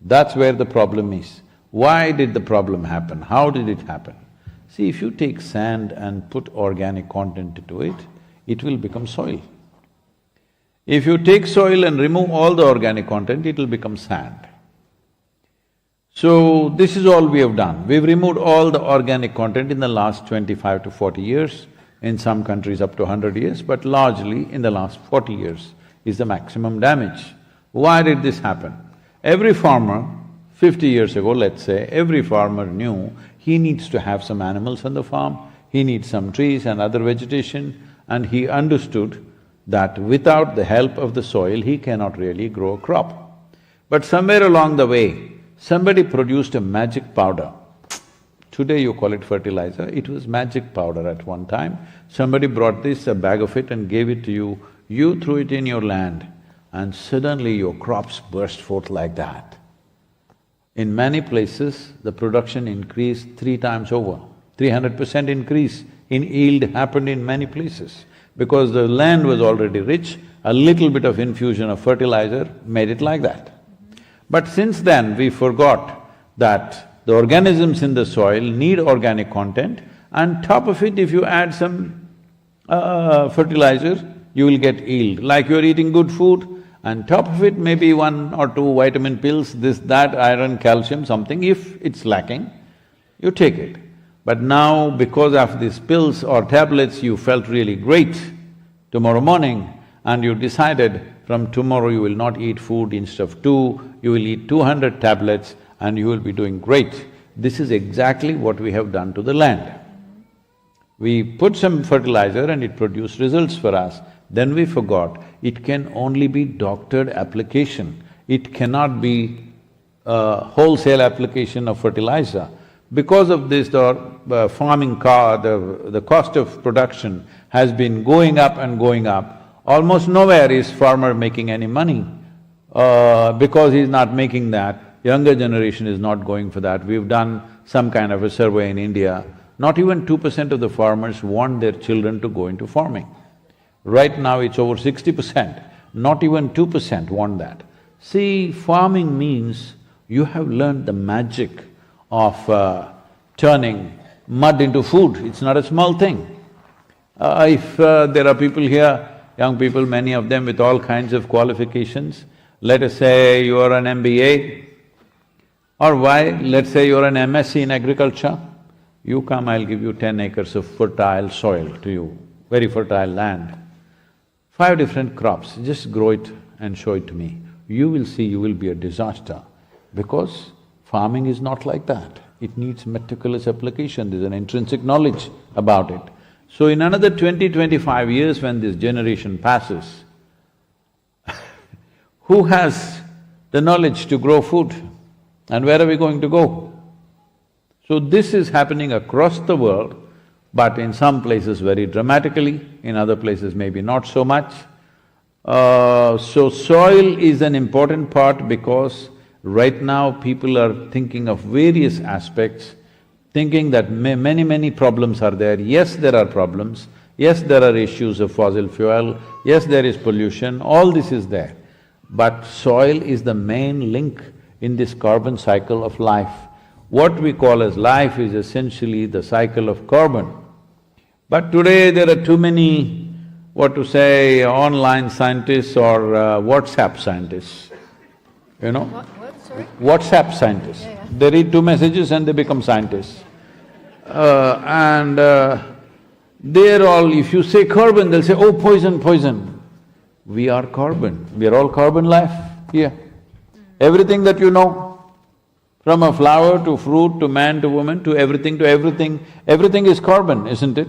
That's where the problem is. Why did the problem happen? How did it happen? See, if you take sand and put organic content into it, it will become soil. If you take soil and remove all the organic content, it will become sand. So, this is all we have done. We've removed all the organic content in the last 25 to 40 years, in some countries up to 100 years, but largely in the last 40 years is the maximum damage. Why did this happen? Every farmer, 50 years ago, let's say, every farmer knew he needs to have some animals on the farm, he needs some trees and other vegetation, and he understood that without the help of the soil, he cannot really grow a crop. But somewhere along the way, somebody produced a magic powder. Today you call it fertilizer, it was magic powder at one time. Somebody brought this, a bag of it, and gave it to you. You threw it in your land, and suddenly your crops burst forth like that. In many places, the production increased 3 times over. 300% increase in yield happened in many places. Because the land was already rich, a little bit of infusion of fertilizer made it like that. But since then, we forgot that the organisms in the soil need organic content, and top of it, if you add some fertilizer, you will get yield. Like you're eating good food, and top of it maybe 1 or 2 vitamin pills, this, that, iron, calcium, something, if it's lacking, you take it. But now, because of these pills or tablets, you felt really great tomorrow morning, and you decided from tomorrow you will not eat food instead of 2, you will eat 200 tablets and you will be doing great. This is exactly what we have done to the land. We put some fertilizer and it produced results for us. Then we forgot, it can only be doctored application. It cannot be wholesale application of fertilizer. Because of this, the farming the cost of production has been going up and going up. Almost nowhere is farmer making any money. Because he's not making that, younger generation is not going for that. We've done some kind of a survey in India. Not even 2% of the farmers want their children to go into farming. Right now it's over 60%, not even 2% want that. See, farming means you have learned the magic of turning mud into food. It's not a small thing. If there are people here, young people, many of them with all kinds of qualifications, let us say you are an MBA, or let's say you're an MSc in agriculture, you come, I'll give you 10 acres of fertile soil to you, very fertile land. 5 different crops, just grow it and show it to me. You will see you will be a disaster, because farming is not like that. It needs meticulous application, there's an intrinsic knowledge about it. So in another 20-25 years when this generation passes, who has the knowledge to grow food? And where are we going to go? So this is happening across the world, but in some places very dramatically, in other places maybe not so much. So soil is an important part because right now people are thinking of various aspects, thinking that many problems are there. Yes, there are problems. Yes, there are issues of fossil fuel. Yes, there is pollution, all this is there. But soil is the main link in this carbon cycle of life. What we call as life is essentially the cycle of carbon. But today there are too many, online scientists or WhatsApp scientists, you know? What, sorry? WhatsApp scientists. Yeah. They read 2 messages and they become scientists. They're all… if you say carbon, they'll say, oh, poison, poison. We are carbon, we are all carbon life here. Everything that you know, from a flower to fruit to man to woman to everything, everything is carbon, isn't it?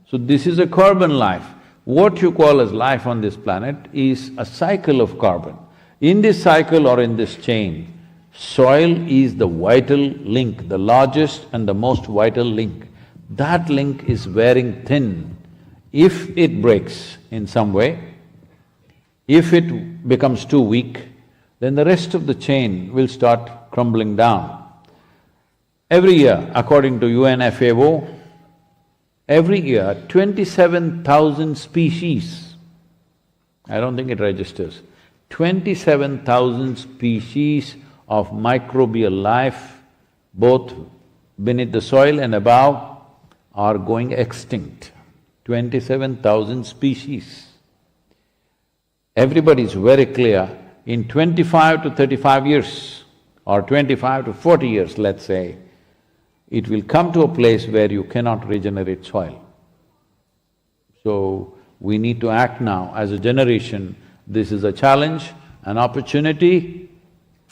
So this is a carbon life. What you call as life on this planet is a cycle of carbon. In this cycle or in this chain, soil is the vital link, the largest and the most vital link. That link is wearing thin. If it breaks in some way, if it becomes too weak, then the rest of the chain will start crumbling down. Every year, according to UNFAO, every year 27,000 species, I don't think it registers, 27,000 species of microbial life, both beneath the soil and above, are going extinct. 27,000 species. Everybody is very clear, in 25 to 35 years, or 25 to 40 years, let's say, it will come to a place where you cannot regenerate soil. So, we need to act now as a generation. This is a challenge, an opportunity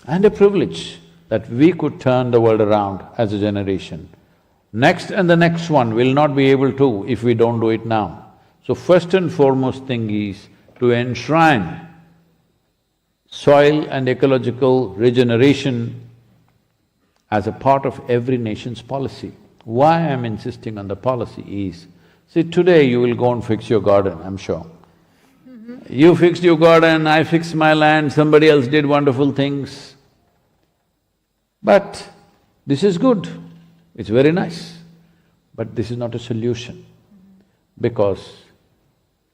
and a privilege that we could turn the world around as a generation. Next and the next one will not be able to if we don't do it now. So first and foremost thing is to enshrine soil and ecological regeneration as a part of every nation's policy. Why I'm insisting on the policy is, see, today you will go and fix your garden, I'm sure. You fixed your garden, I fixed my land, somebody else did wonderful things. But this is good, it's very nice. But this is not a solution, because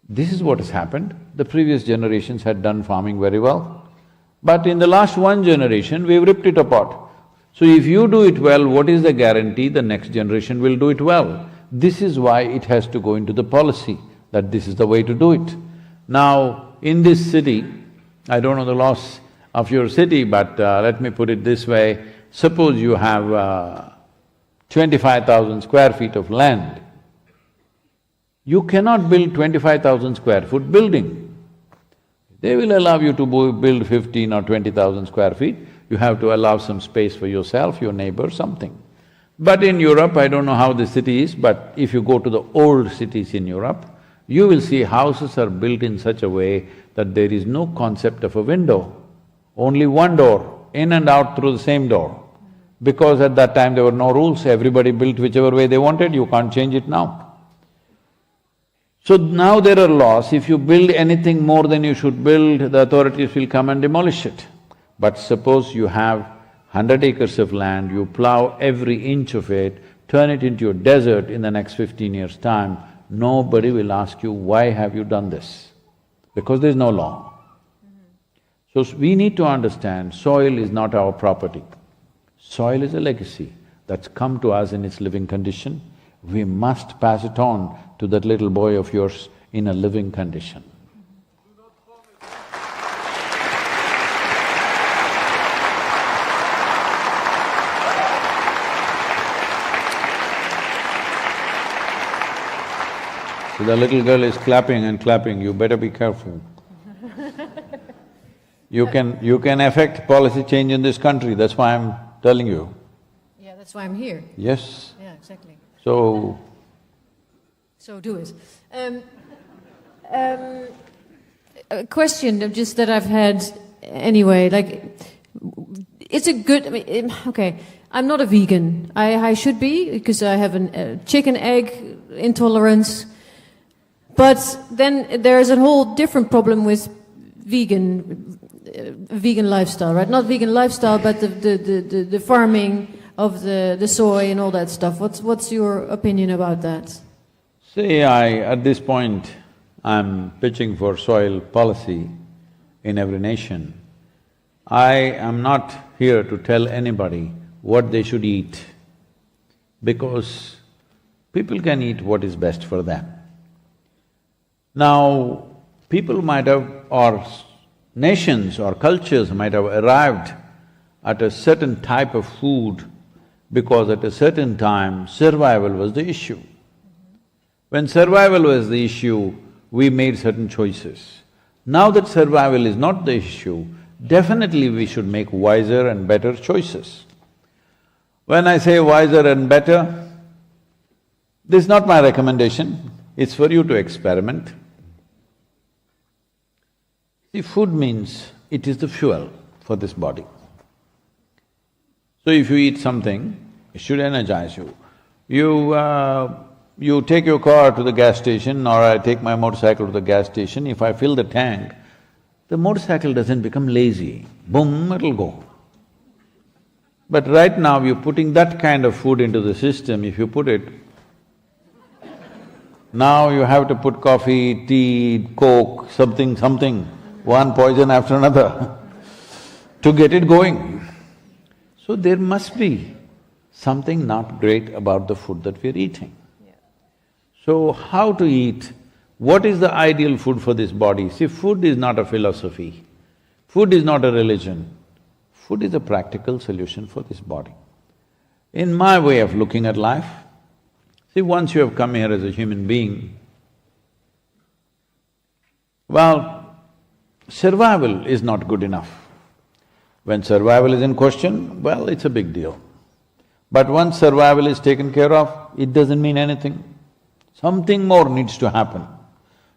this is what has happened. The previous generations had done farming very well, but in the last one generation, we've ripped it apart. So if you do it well, what is the guarantee the next generation will do it well? This is why it has to go into the policy, that this is the way to do it. Now, in this city, I don't know the laws of your city, but let me put it this way, suppose you have 25,000 square feet of land. You cannot build 25,000 square foot building. They will allow you to build 15 or 20,000 square feet. You have to allow some space for yourself, your neighbor, something. But in Europe, I don't know how the city is, but if you go to the old cities in Europe, you will see houses are built in such a way that there is no concept of a window, only one door, in and out through the same door. Because at that time there were no rules, everybody built whichever way they wanted, you can't change it now. So now there are laws, if you build anything more than you should build, the authorities will come and demolish it. But suppose you have 100 acres of land, you plow every inch of it, turn it into a desert in the next 15 years' time, nobody will ask you, why have you done this? Because there's no law. So we need to understand, soil is not our property. Soil is a legacy that's come to us in its living condition. We must pass it on to that little boy of yours in a living condition. So the little girl is clapping and clapping, you better be careful. You can affect policy change in this country, that's why I'm telling you. Yeah, that's why I'm here. Yes. Yeah, exactly. So do it. A question just that I've had anyway, like, it's a good… I mean, okay, I'm not a vegan. I should be, because I have a chicken egg intolerance. But then there's a whole different problem with vegan lifestyle, right? Not vegan lifestyle, but the farming of the soy and all that stuff. What's your opinion about that? See, at this point, I'm pitching for soil policy in every nation. I am not here to tell anybody what they should eat, because people can eat what is best for them. Now, people might have, or nations or cultures might have arrived at a certain type of food because at a certain time survival was the issue. When survival was the issue, we made certain choices. Now that survival is not the issue, definitely we should make wiser and better choices. When I say wiser and better, this is not my recommendation, it's for you to experiment. See, food means it is the fuel for this body. So if you eat something, it should energize you. You take your car to the gas station, or I take my motorcycle to the gas station, if I fill the tank, the motorcycle doesn't become lazy, boom, it'll go. But right now you're putting that kind of food into the system, if you put it, now you have to put coffee, tea, coke, something, one poison after another to get it going. So there must be something not great about the food that we're eating. So how to eat? What is the ideal food for this body? See, food is not a philosophy, food is not a religion, food is a practical solution for this body. In my way of looking at life, see, once you have come here as a human being, well, survival is not good enough. When survival is in question, well, it's a big deal. But once survival is taken care of, it doesn't mean anything. Something more needs to happen.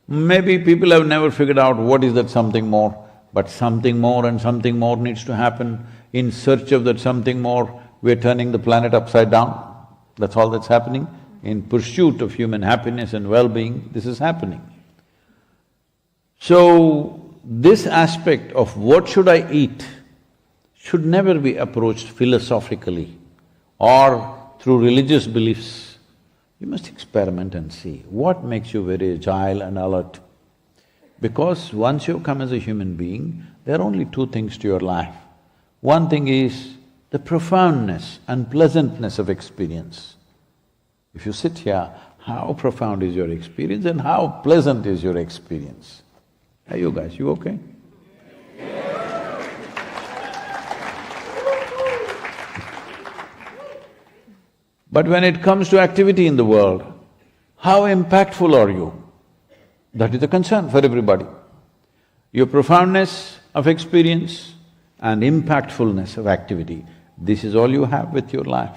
Maybe people have never figured out what is that something more, but something more and something more needs to happen. In search of that something more, we're turning the planet upside down. That's all that's happening. In pursuit of human happiness and well-being, this is happening. So, this aspect of what should I eat should never be approached philosophically or through religious beliefs. You must experiment and see what makes you very agile and alert. Because once you come as a human being, there are only two things to your life. One thing is the profoundness and pleasantness of experience. If you sit here, how profound is your experience and how pleasant is your experience? Are you guys, you okay? But when it comes to activity in the world, how impactful are you? That is the concern for everybody. Your profoundness of experience and impactfulness of activity, this is all you have with your life.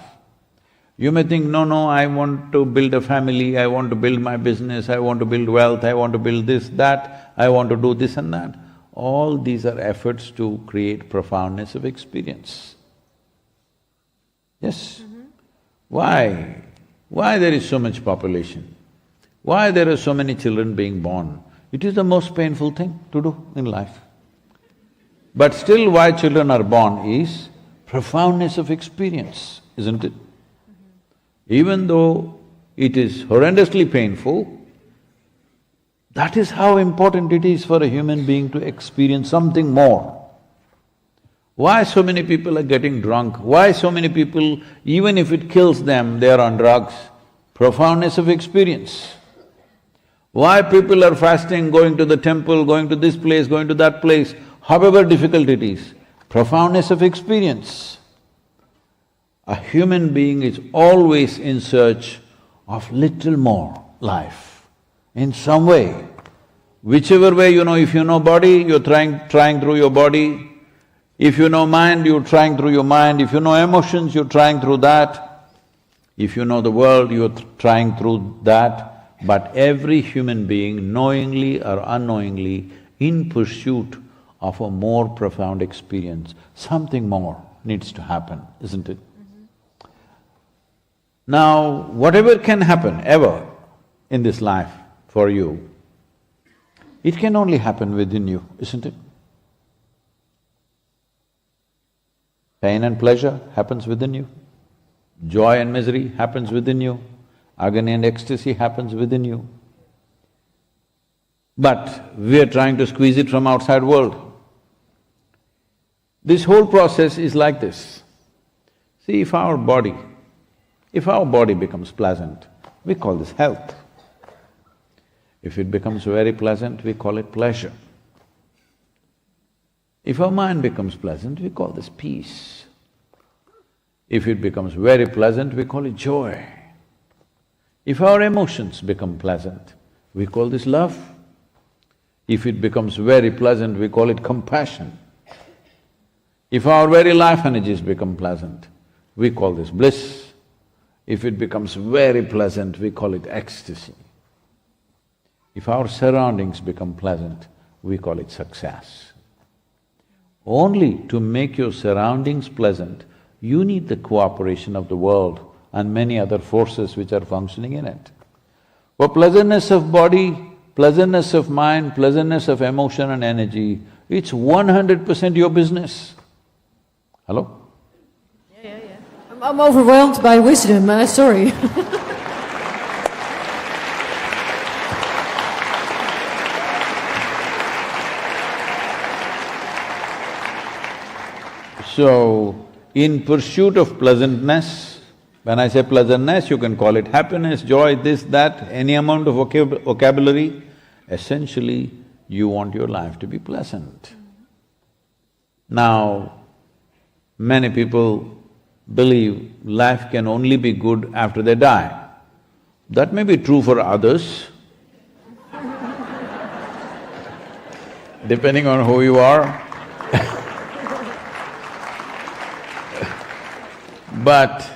You may think, no, I want to build a family, I want to build my business, I want to build wealth, I want to build this, that, I want to do this and that. All these are efforts to create profoundness of experience. Yes? Why? Why there is so much population? Why there are so many children being born? It is the most painful thing to do in life. But still why children are born is profoundness of experience, isn't it? Even though it is horrendously painful, that is how important it is for a human being to experience something more. Why so many people are getting drunk? Why so many people, even if it kills them, they are on drugs? Profoundness of experience. Why people are fasting, going to the temple, going to this place, going to that place, however difficult it is? Profoundness of experience. A human being is always in search of little more life, in some way. Whichever way, if you know body, you're trying through your body. If you know mind, you're trying through your mind. If you know emotions, you're trying through that. If you know the world, you're trying through that. But every human being, knowingly or unknowingly, in pursuit of a more profound experience, something more needs to happen, isn't it? Now, whatever can happen ever in this life for you, it can only happen within you, isn't it? Pain and pleasure happens within you. Joy and misery happens within you. Agony and ecstasy happens within you. But we are trying to squeeze it from outside world. This whole process is like this. See, if our body becomes pleasant, we call this health. If it becomes very pleasant, we call it pleasure. If our mind becomes pleasant, we call this peace. If it becomes very pleasant, we call it joy. If our emotions become pleasant, we call this love. If it becomes very pleasant, we call it compassion. If our very life energies become pleasant, we call this bliss. If it becomes very pleasant, we call it ecstasy. If our surroundings become pleasant, we call it success. Only to make your surroundings pleasant, you need the cooperation of the world and many other forces which are functioning in it. For pleasantness of body, pleasantness of mind, pleasantness of emotion and energy, it's 100% your business. Hello? Yeah. I'm overwhelmed by wisdom, sorry. So, in pursuit of pleasantness, When I say pleasantness, you can call it happiness, joy, this, that, any amount of vocabulary. Essentially, you want your life to be pleasant. Now, many people believe life can only be good after they die. That may be true for others, depending on who you are. But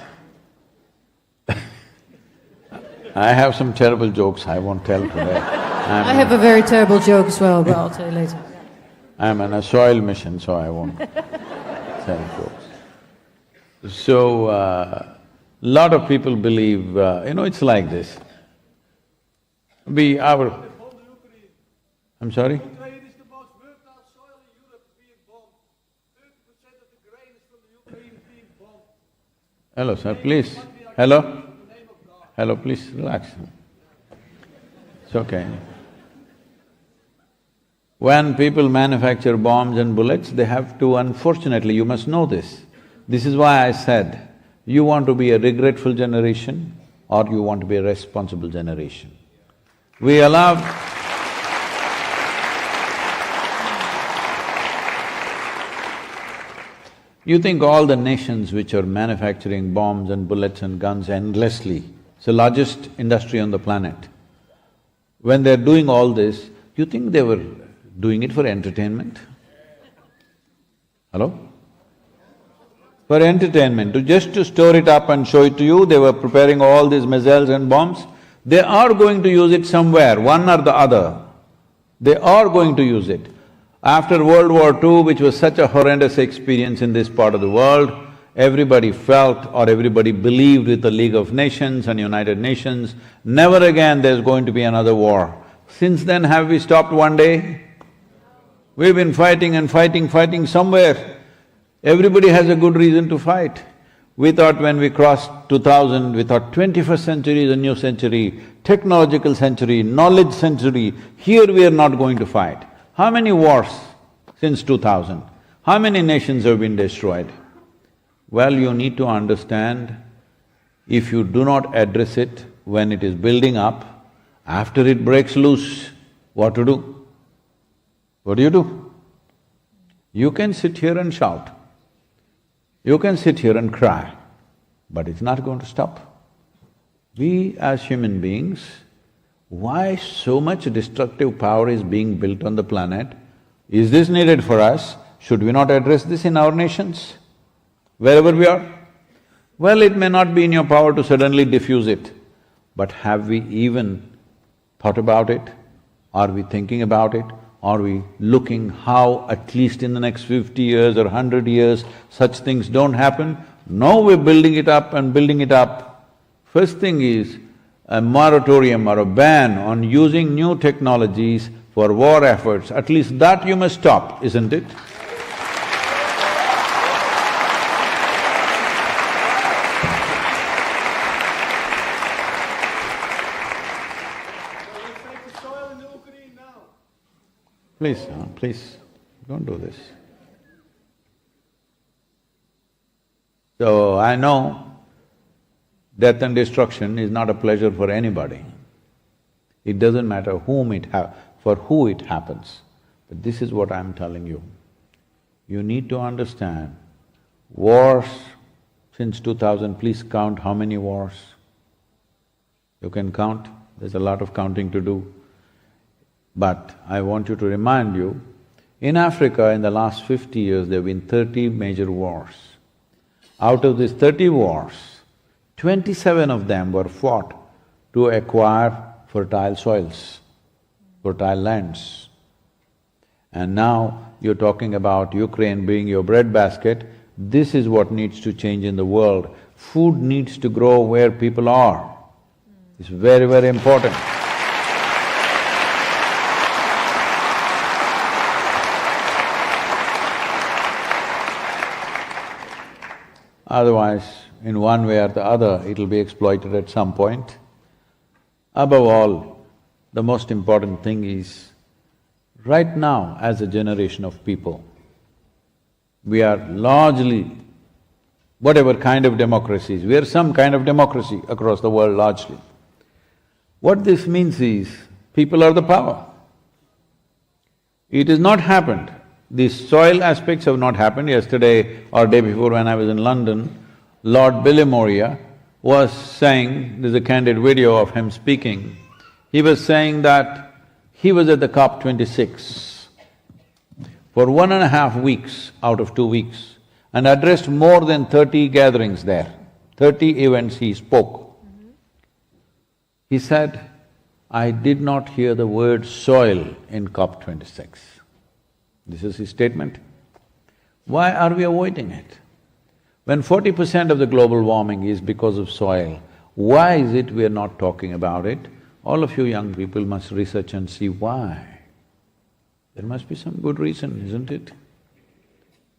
I have some terrible jokes I won't tell today. I have a very terrible joke as well, but I'll tell you later. I'm on a soil mission, so I won't tell jokes. So, lot of people believe, it's like this. I'm sorry? Hello, sir, please. Hello? Hello, please, relax. It's okay. When people manufacture bombs and bullets, they have to, unfortunately, you must know this. This is why I said, you want to be a regretful generation or you want to be a responsible generation. We allow… You think all the nations which are manufacturing bombs and bullets and guns endlessly, it's the largest industry on the planet. When they're doing all this, you think they were doing it for entertainment? Hello? For entertainment, just to store it up and show it to you, they were preparing all these missiles and bombs. They are going to use it somewhere, one or the other. They are going to use it. After World War II, which was such a horrendous experience in this part of the world, everybody felt or everybody believed with the League of Nations and United Nations, never again there's going to be another war. Since then, have we stopped one day? We've been fighting and fighting somewhere. Everybody has a good reason to fight. We thought when we crossed 2000, we thought 21st century is a new century, technological century, knowledge century, here we are not going to fight. How many wars since 2000? How many nations have been destroyed? Well, you need to understand, if you do not address it when it is building up, after it breaks loose, what to do? What do you do? You can sit here and shout, you can sit here and cry, but it's not going to stop. We as human beings, why so much destructive power is being built on the planet? Is this needed for us? Should we not address this in our nations, wherever we are? Well, it may not be in your power to suddenly diffuse it, but have we even thought about it? Are we thinking about it? Are we looking how at least in the next 50 years or 100 years such things don't happen? No, we're building it up and building it up. First thing is, a moratorium or a ban on using new technologies for war efforts, at least that you must stop, isn't it? Please, don't do this. So, I know death and destruction is not a pleasure for anybody. It doesn't matter for who it happens. But this is what I'm telling you. You need to understand, wars since 2000, please count how many wars. You can count, there's a lot of counting to do. But I want you to remind you, in Africa in the last 50 years there have been 30 major wars. Out of these 30 wars, 27 of them were fought to acquire fertile soils, fertile lands. And now you're talking about Ukraine being your breadbasket. This is what needs to change in the world. Food needs to grow where people are. It's very, very important. Otherwise, in one way or the other, it'll be exploited at some point. Above all, the most important thing is, right now as a generation of people, we are largely whatever kind of democracies. We are some kind of democracy across the world largely. What this means is, people are the power. It has not happened. These soil aspects have not happened. Yesterday or day before when I was in London, Lord Billy was saying, there's a candid video of him speaking, he was saying that he was at the COP26 for 1.5 weeks out of 2 weeks and addressed more than 30 gatherings there, 30 events he spoke. He said, I did not hear the word soil in COP26. This is his statement. Why are we avoiding it? When 40% of the global warming is because of soil, why is it we are not talking about it? All of you young people must research and see why. There must be some good reason, isn't it?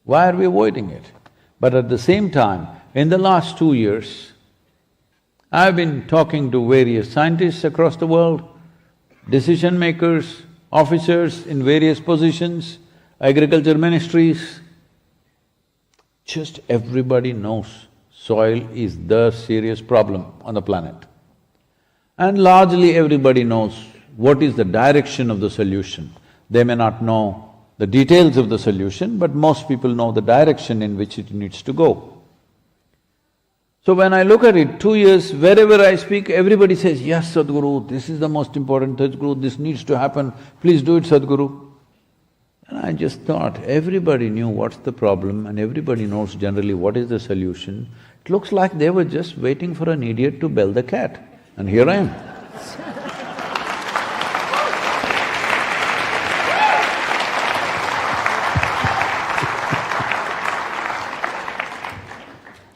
Why are we avoiding it? But at the same time, in the last 2 years, I've been talking to various scientists across the world, decision makers, officers in various positions, agriculture ministries. Just everybody knows soil is the serious problem on the planet. And largely everybody knows what is the direction of the solution. They may not know the details of the solution, but most people know the direction in which it needs to go. So when I look at it, 2 years, wherever I speak, everybody says, yes, Sadhguru, this is the most important, Sadhguru, this needs to happen, please do it, Sadhguru. And I just thought, everybody knew what's the problem and everybody knows generally what is the solution. It looks like they were just waiting for an idiot to bell the cat, and here I am.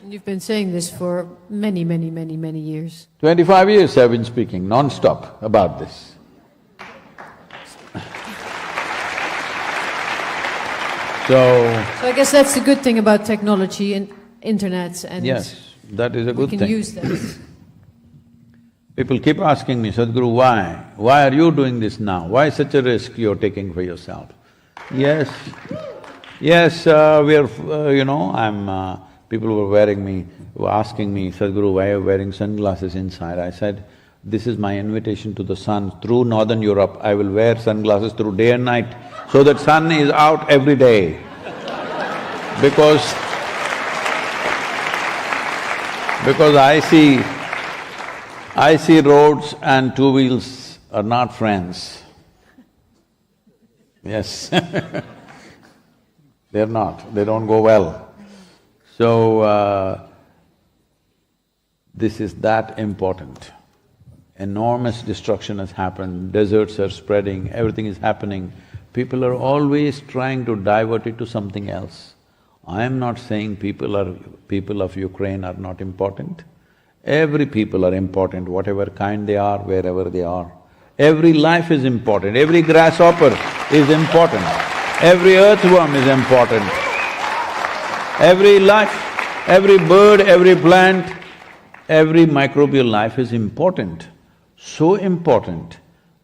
You've been saying this for many years. 25 years I've been speaking non-stop about this. So I guess that's the good thing about technology and internet and… Yes, that is a good thing. We can use that. People keep asking me, Sadhguru, why? Why are you doing this now? Why such a risk you're taking for yourself? Yes, people were asking me, Sadhguru, why are you wearing sunglasses inside? I said, this is my invitation to the sun. Through northern Europe, I will wear sunglasses through day and night, so that sun is out every day. Because I see roads and two wheels are not friends. Yes they're not, they don't go well. So, this is that important. Enormous destruction has happened, deserts are spreading, everything is happening. People are always trying to divert it to something else. I am not saying people of Ukraine are not important. Every people are important, whatever kind they are, wherever they are. Every life is important, every grasshopper is important, every earthworm is important. Every life, every bird, every plant, every microbial life is important. So important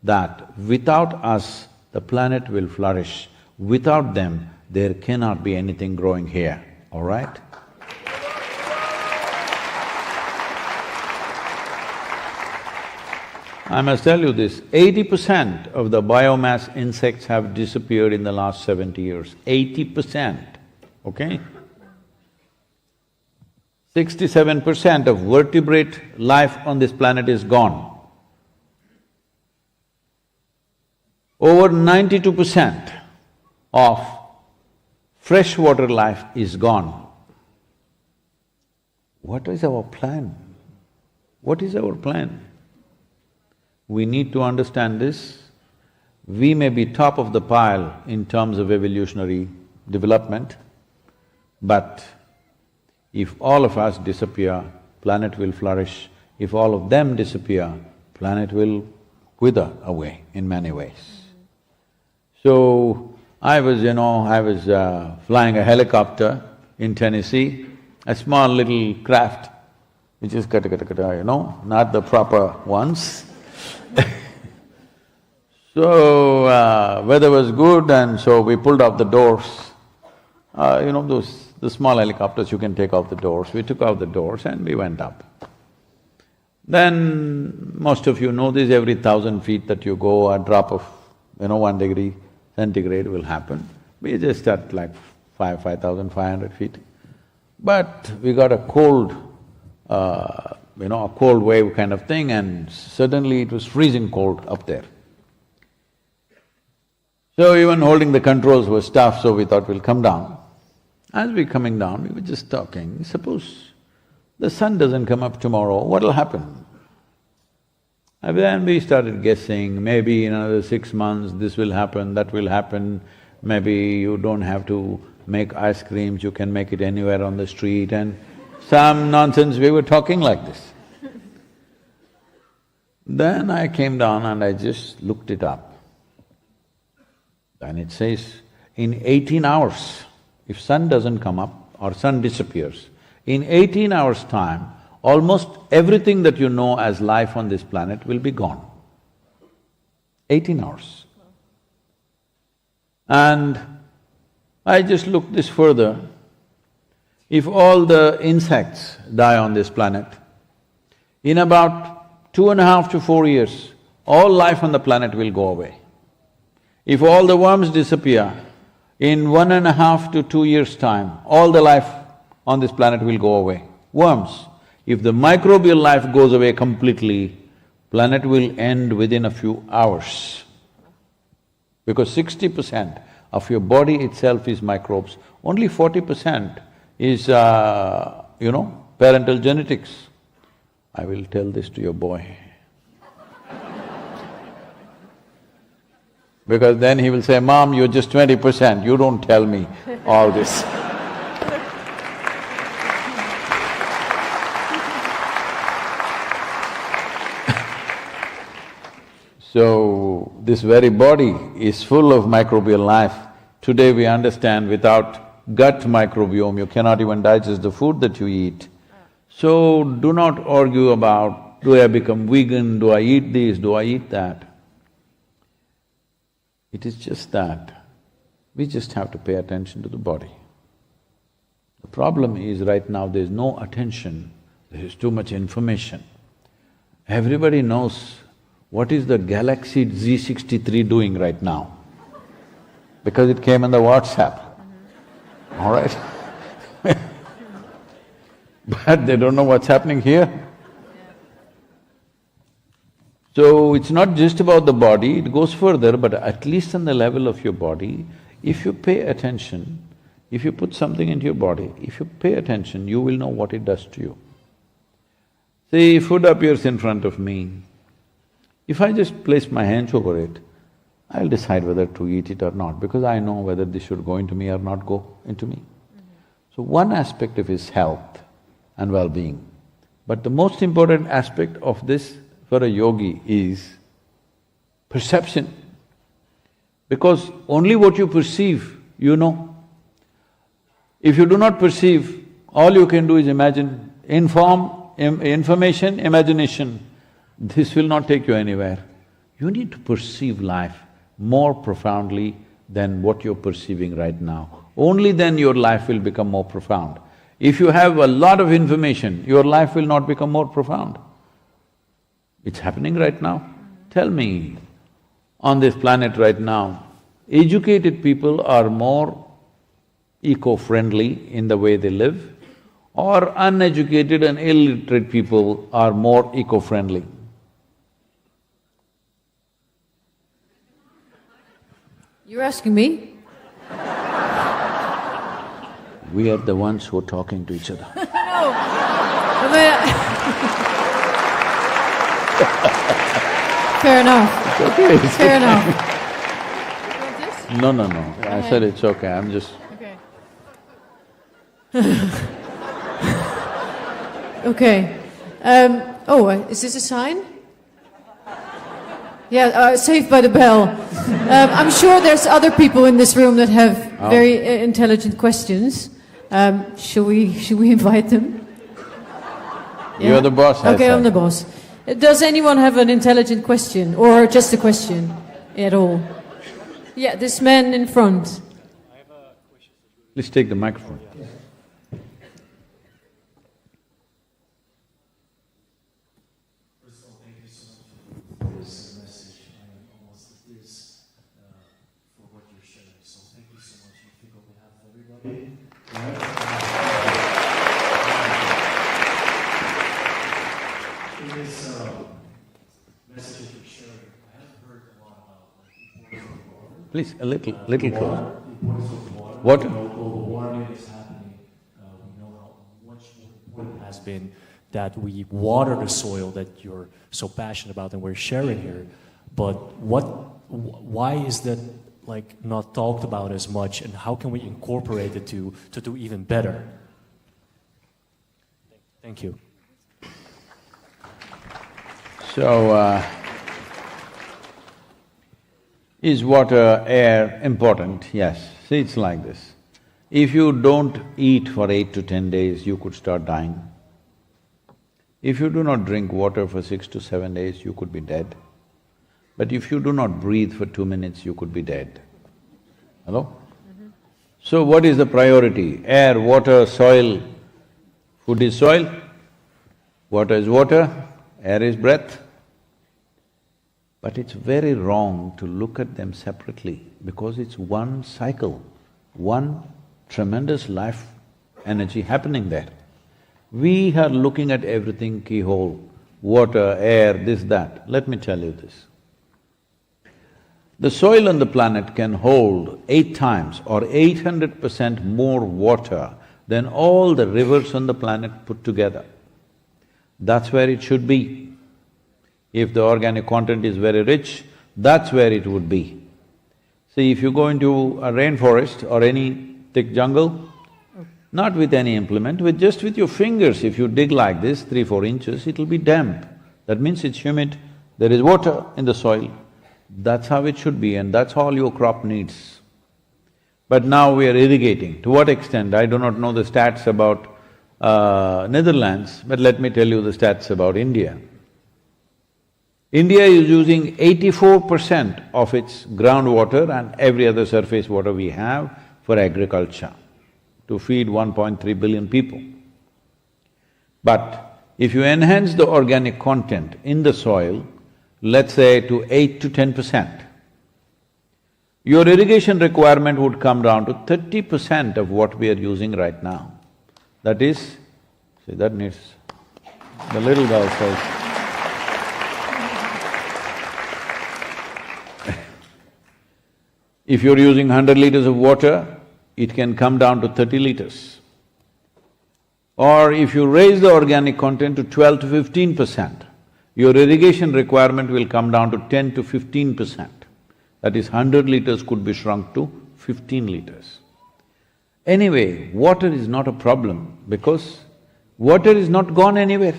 that without us, the planet will flourish. Without them, there cannot be anything growing here, all right? I must tell you this, 80% of the biomass insects have disappeared in the last 70 years, 80%, okay? 67% of vertebrate life on this planet is gone. Over 92% of freshwater life is gone. What is our plan? What is our plan? We need to understand this. We may be top of the pile in terms of evolutionary development, but if all of us disappear, planet will flourish. If all of them disappear, planet will wither away in many ways. So, I was flying a helicopter in Tennessee, a small little craft, which is not the proper ones. So, weather was good and so we pulled up the doors. Those the small helicopters, you can take off the doors. We took off the doors and we went up. Then, most of you know this, every 1,000 feet that you go, a drop of, 1 degree centigrade will happen. We just at like 5,500 feet. But we got a cold, a cold wave kind of thing, and suddenly it was freezing cold up there. So even holding the controls was tough, so we thought we'll come down. As we're coming down, we were just talking, suppose the sun doesn't come up tomorrow, what'll happen? And then we started guessing, maybe in another 6 months this will happen, that will happen, maybe you don't have to make ice creams, you can make it anywhere on the street, and some nonsense, we were talking like this. Then I came down and I just looked it up. And it says, in 18 hours, if sun doesn't come up or sun disappears, in 18 hours' time, almost everything that you know as life on this planet will be gone. 18 hours. And I just looked this further. If all the insects die on this planet, in about 2.5 to 4 years, all life on the planet will go away. If all the worms disappear, in 1.5 to 2 years' time, all the life on this planet will go away. Worms. If the microbial life goes away completely, planet will end within a few hours. Because 60% of your body itself is microbes, only 40% is, parental genetics. I will tell this to your boy. Because then he will say, Mom, you're just 20%, you don't tell me all this. So, this very body is full of microbial life. Today we understand without gut microbiome, you cannot even digest the food that you eat. So, do not argue about, do I become vegan, do I eat this, do I eat that? It is just that, we just have to pay attention to the body. The problem is right now there's no attention, there is too much information. Everybody knows what is the Galaxy Z63 doing right now, because it came in the WhatsApp, all right? But they don't know what's happening here. So, it's not just about the body, it goes further, but at least on the level of your body, if you pay attention, if you put something into your body, if you pay attention, you will know what it does to you. See, food appears in front of me. If I just place my hands over it, I'll decide whether to eat it or not, because I know whether this should go into me or not go into me. So one aspect of his health and well-being. But the most important aspect of this for a yogi is perception. Because only what you perceive, you know. If you do not perceive, all you can do is imagine, information, imagination. This will not take you anywhere. You need to perceive life more profoundly than what you're perceiving right now. Only then your life will become more profound. If you have a lot of information, your life will not become more profound. It's happening right now. Tell me, on this planet right now, educated people are more eco-friendly in the way they live, or uneducated and illiterate people are more eco-friendly? You're asking me? We are the ones who are talking to each other. No. Fair enough. It's okay. Fair enough. No. I said it's okay, I'm just… Okay. Is this a sign? Yeah, Saved by the Bell. I'm sure there's other people in this room that have very intelligent questions. Should we invite them? Yeah? You're the boss, I Okay, say. I'm the boss. Does anyone have an intelligent question, or just a question at all? Yeah, this man in front. Please take the microphone. Please, a little closer. What? Water? Global warming is happening. We know how much wood has been that we water the soil that you're so passionate about and we're sharing here. But why is that like not talked about as much, and how can we incorporate it to do even better? Thank you. So, is water, air important? Yes. See, it's like this. If you don't eat for 8 to 10 days, you could start dying. If you do not drink water for 6 to 7 days, you could be dead. But if you do not breathe for 2 minutes, you could be dead. Hello? So what is the priority? Air, water, soil. Food is soil, water is water, air is breath. But it's very wrong to look at them separately because it's one cycle, one tremendous life energy happening there. We are looking at everything keyhole, water, air, this, that. Let me tell you this. The soil on the planet can hold 8 times or 800% more water than all the rivers on the planet put together. That's where it should be. If the organic content is very rich, that's where it would be. See, if you go into a rainforest or any thick jungle, not with any implement, just with your fingers, if you dig like this, 3-4 inches, it'll be damp. That means it's humid, there is water in the soil. That's how it should be, and that's all your crop needs. But now we are irrigating. To what extent? I do not know the stats about Netherlands, but let me tell you the stats about India. India is using 84% of its groundwater and every other surface water we have for agriculture to feed 1.3 billion people. But if you enhance the organic content in the soil, let's say to 8 to 10%, your irrigation requirement would come down to 30% of what we are using right now. That is, see, that needs… the little girl says, if you're using 100 liters of water, it can come down to 30 liters. Or if you raise the organic content to 12 to 15%, your irrigation requirement will come down to 10 to 15%. That is, 100 liters could be shrunk to 15 liters. Anyway, water is not a problem because water is not gone anywhere.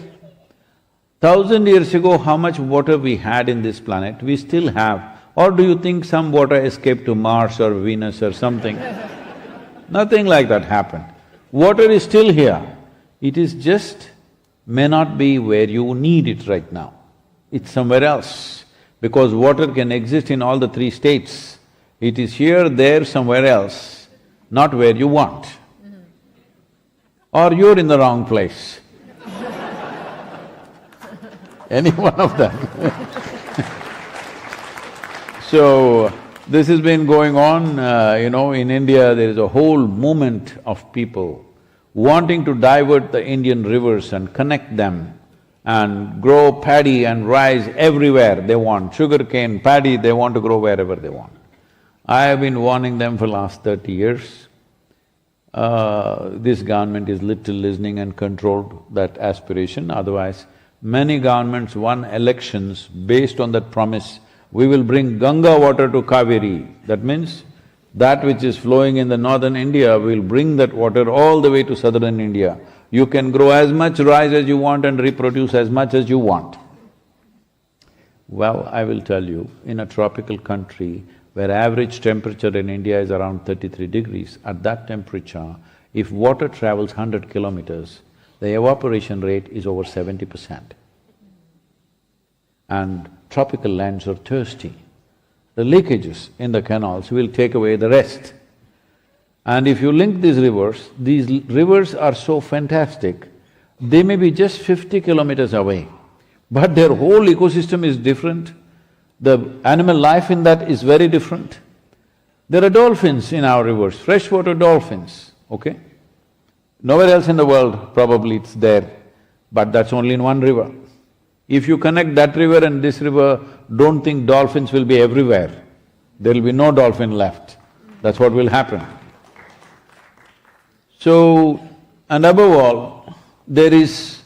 1,000 years ago, how much water we had in this planet, we still have. Or do you think some water escaped to Mars or Venus or something? Nothing like that happened. Water is still here. It is just may not be where you need it right now. It's somewhere else. Because water can exist in all the 3 states. It is here, there, somewhere else, not where you want. Or you're in the wrong place. Any one of them. So, this has been going on, in India there is a whole movement of people wanting to divert the Indian rivers and connect them and grow paddy and rice everywhere they want. Sugarcane, paddy, they want to grow wherever they want. I have been warning them for last 30 years. This government is little listening and controlled that aspiration, otherwise many governments won elections based on that promise, we will bring Ganga water to Kaveri. That means that which is flowing in the northern India, we'll bring that water all the way to southern India. You can grow as much rice as you want and reproduce as much as you want. Well, I will tell you, in a tropical country where average temperature in India is around 33 degrees, at that temperature, if water travels 100 kilometers, the evaporation rate is over 70%. And tropical lands are thirsty. The leakages in the canals will take away the rest. And if you link these rivers are so fantastic, they may be just 50 kilometers away, but their whole ecosystem is different. The animal life in that is very different. There are dolphins in our rivers, freshwater dolphins, okay? Nowhere else in the world probably it's there, but that's only in one river. If you connect that river and this river, don't think dolphins will be everywhere. There'll be no dolphin left. That's what will happen. So, and above all, there is…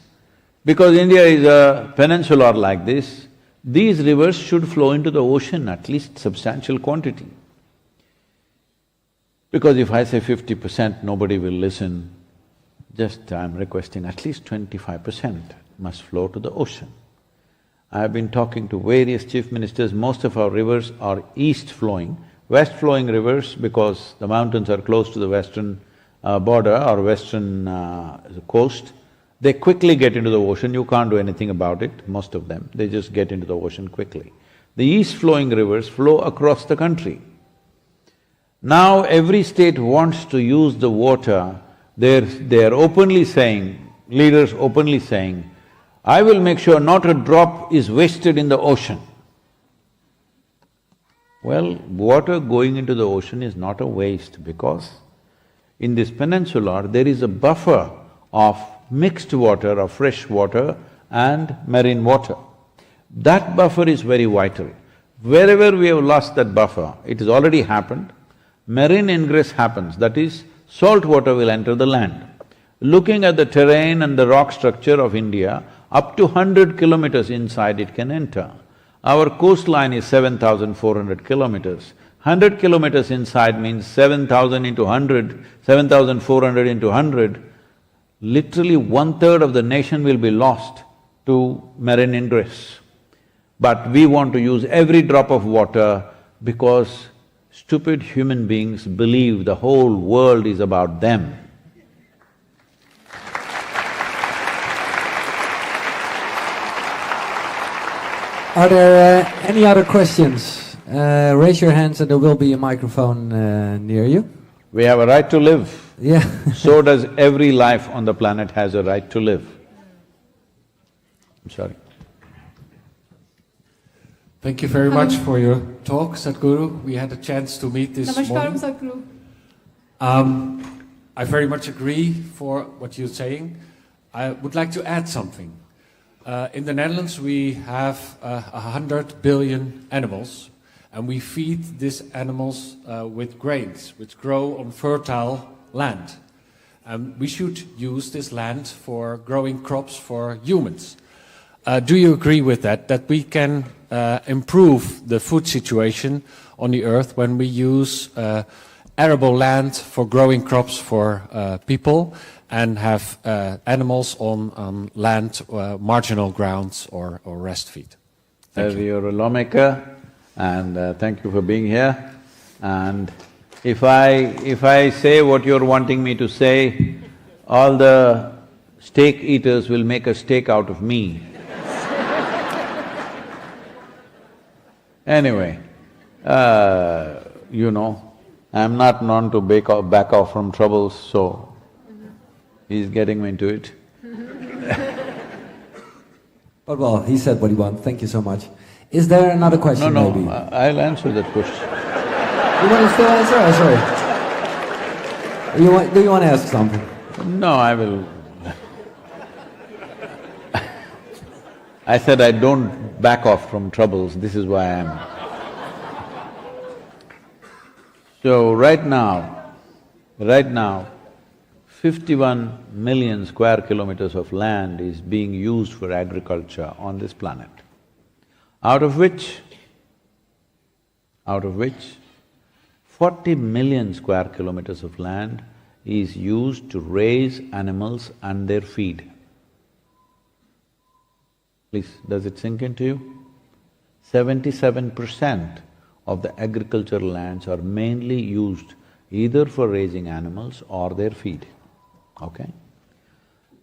because India is a peninsular like this, these rivers should flow into the ocean, at least substantial quantity. Because if I say 50%, nobody will listen. Just I'm requesting at least 25% must flow to the ocean. I've been talking to various chief ministers, most of our rivers are east-flowing. West-flowing rivers, because the mountains are close to the western border or western coast, they quickly get into the ocean, you can't do anything about it, most of them, they just get into the ocean quickly. The east-flowing rivers flow across the country. Now every state wants to use the water, they're openly saying, leaders openly saying, I will make sure not a drop is wasted in the ocean. Well, water going into the ocean is not a waste because in this peninsula there is a buffer of mixed water, of fresh water and marine water. That buffer is very vital. Wherever we have lost that buffer, it has already happened, marine ingress happens, that is, salt water will enter the land. Looking at the terrain and the rock structure of India, up to 100 kilometers inside it can enter. Our coastline is 7,400 kilometers. 100 kilometers inside means 7,000 into 100, 7,400 into 100, literally 1/3 of the nation will be lost to marine ingress. But we want to use every drop of water because stupid human beings believe the whole world is about them. Are there any other questions? Raise your hands and there will be a microphone near you. We have a right to live. Yeah. So does every life on the planet has a right to live. I'm sorry. Thank you very much for your talk, Sadhguru. We had a chance to meet this morning. Sadhguru. I very much agree for what you're saying. I would like to add something. In the Netherlands we have 100 billion animals and we feed these animals with grains which grow on fertile land. We should use this land for growing crops for humans. Do you agree with that, that we can improve the food situation on the earth when we use arable land for growing crops for people and have animals on land, marginal grounds or rest feed? You're a lawmaker and thank you for being here. And if I say what you're wanting me to say, all the steak eaters will make a steak out of me. Anyway, you know, I'm not known to back off from troubles, so he's getting me into it. But well, he said what he wants. Thank you so much. Is there another question maybe? No, I'll answer that question. You want to still answer? Oh, sorry. Do you want to ask something? No, I will… I said I don't back off from troubles, this is why I am. So right now, 51 million square kilometers of land is being used for agriculture on this planet, out of which 40 million square kilometers of land is used to raise animals and their feed. Please, does it sink into you? 77% of the agricultural lands are mainly used either for raising animals or their feed, okay?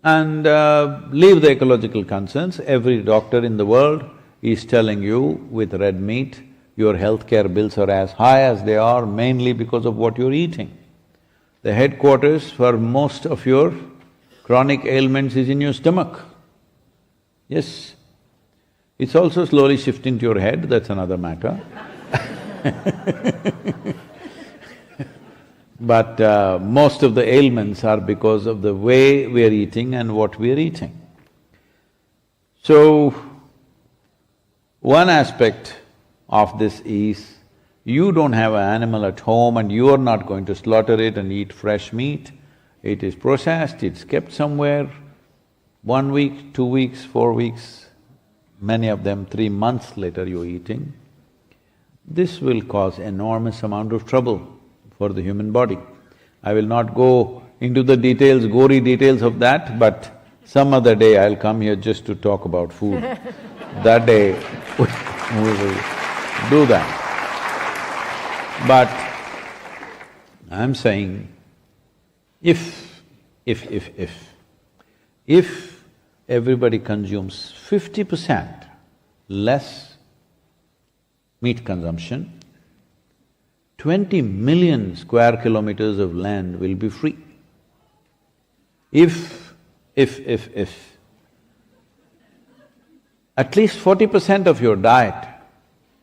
And leave the ecological concerns, every doctor in the world is telling you with red meat, your healthcare bills are as high as they are mainly because of what you're eating. The headquarters for most of your chronic ailments is in your stomach. Yes, it's also slowly shifting to your head, that's another matter. But most of the ailments are because of the way we are eating and what we are eating. So, one aspect of this is You don't have an animal at home and you are not going to slaughter it and eat fresh meat. It is processed, it's kept somewhere, 1 week, 2 weeks, 4 weeks, many of them 3 months later you're eating. This will cause enormous amount of trouble for the human body. I will not go into the details, gory details of that, but some other day I'll come here just to talk about food. That day we will do that. But I'm saying, if everybody consumes 50% less meat consumption, 20 million square kilometers of land will be free. If at least 40% of your diet